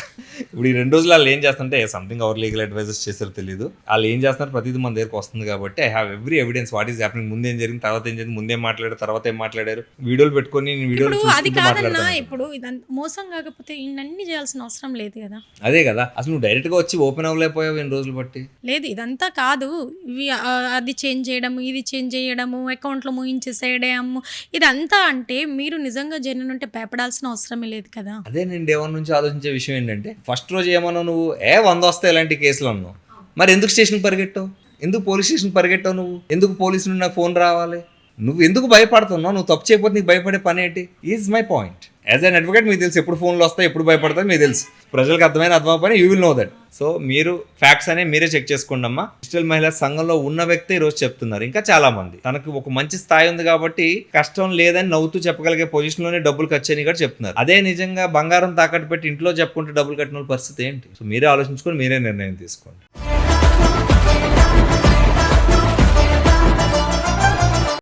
ఇప్పుడు ఈ 2 రోజులు వాళ్ళు ఏం చేస్తుంటే సంథింగ్ అవర్ లీగల్ అడ్వైజర్స్ చేశారో తెలియదు, వాళ్ళు ఏం చేస్తున్నారు ప్రతిదీ మన దగ్గరకు వస్తుంది కాబట్టి I have every evidence what is happening. ముందేం జరిగింది, తర్వాత ఏం జరిగింది, ముందేం మాట్లాడారు, తర్వాత ఏం మాట్లాడారు, వీడియోలు పెట్టుకొని నేను వీడియోలు ఇప్పుడు అది చూసుకుంటూ కాదన్నా, మాట్లాడతాను. ఇప్పుడు ఇదంతా మోసం కాకపోతే ఇవన్నీ చేయాల్సిన అవసరం లేదు కదా. అదే కదా, అసలు నువ్వు డైరెక్ట్గా వచ్చి ఓపెన్ అవ్వలేకపోయావు ఎన్ని రోజులు బట్టి. లేదు ఇదంతా కాదు, ఇవి అది చేంజ్ చేయడము, ఇది చేంజ్ చేయడము, అకౌంట్లో మూయించేసేయడము, ఇదంతా అంటే మీరు నిజంగా జెన్యున్ ఉంటే భయపడాల్సిన అవసరమే లేదు కదా. అదే నేను డే 1 నుంచి ఆలోచించే విషయం ఏంటంటే, ఫస్ట్ రోజు ఏమన్నావు నువ్వు, 100 వస్తాయి ఇలాంటి కేసులు అన్నావు. మరి ఎందుకు స్టేషన్కి పరిగెట్టావు, ఎందుకు పోలీస్ స్టేషన్కి పరిగెట్టావు, నువ్వు ఎందుకు పోలీసు నుండి నాకు ఫోన్ రావాలి, నువ్వు ఎందుకు భయపడుతున్నావు, నువ్వు తప్పు చేయకపోతే నీకు భయపడే పని ఏంటి, is my point. As an advocate మీకు తెలుసు ఎప్పుడు ఫోన్లు వస్తాయి, ఎప్పుడు భయపడతాయి మీకు తెలుసు. ప్రజలకు అర్థమైపోయినా you will know that. So మీరు ఫ్యాక్ట్స్ అనేవి మీరే చెక్ చేసుకోండి అమ్మా. డిజిటల్ మహిళా సంఘంలో ఉన్న వ్యక్తి ఈరోజు చెప్తున్నారు, ఇంకా చాలా మంది తనకు ఒక మంచి స్థాయి ఉంది కాబట్టి కష్టం లేదని నవ్వుతూ చెప్పగలిగే పొజిషన్లోనే డబ్బులు ఖర్చు అని కూడా చెప్తున్నారు. అదే నిజంగా బంగారం తాకట్టు పెట్టి ఇంట్లో చెప్పుకుంటే డబ్బులు కట్టిన వాళ్ళ పరిస్థితి ఏంటి? సో మీరే ఆలోచించుకొని మీరే నిర్ణయం తీసుకోండి.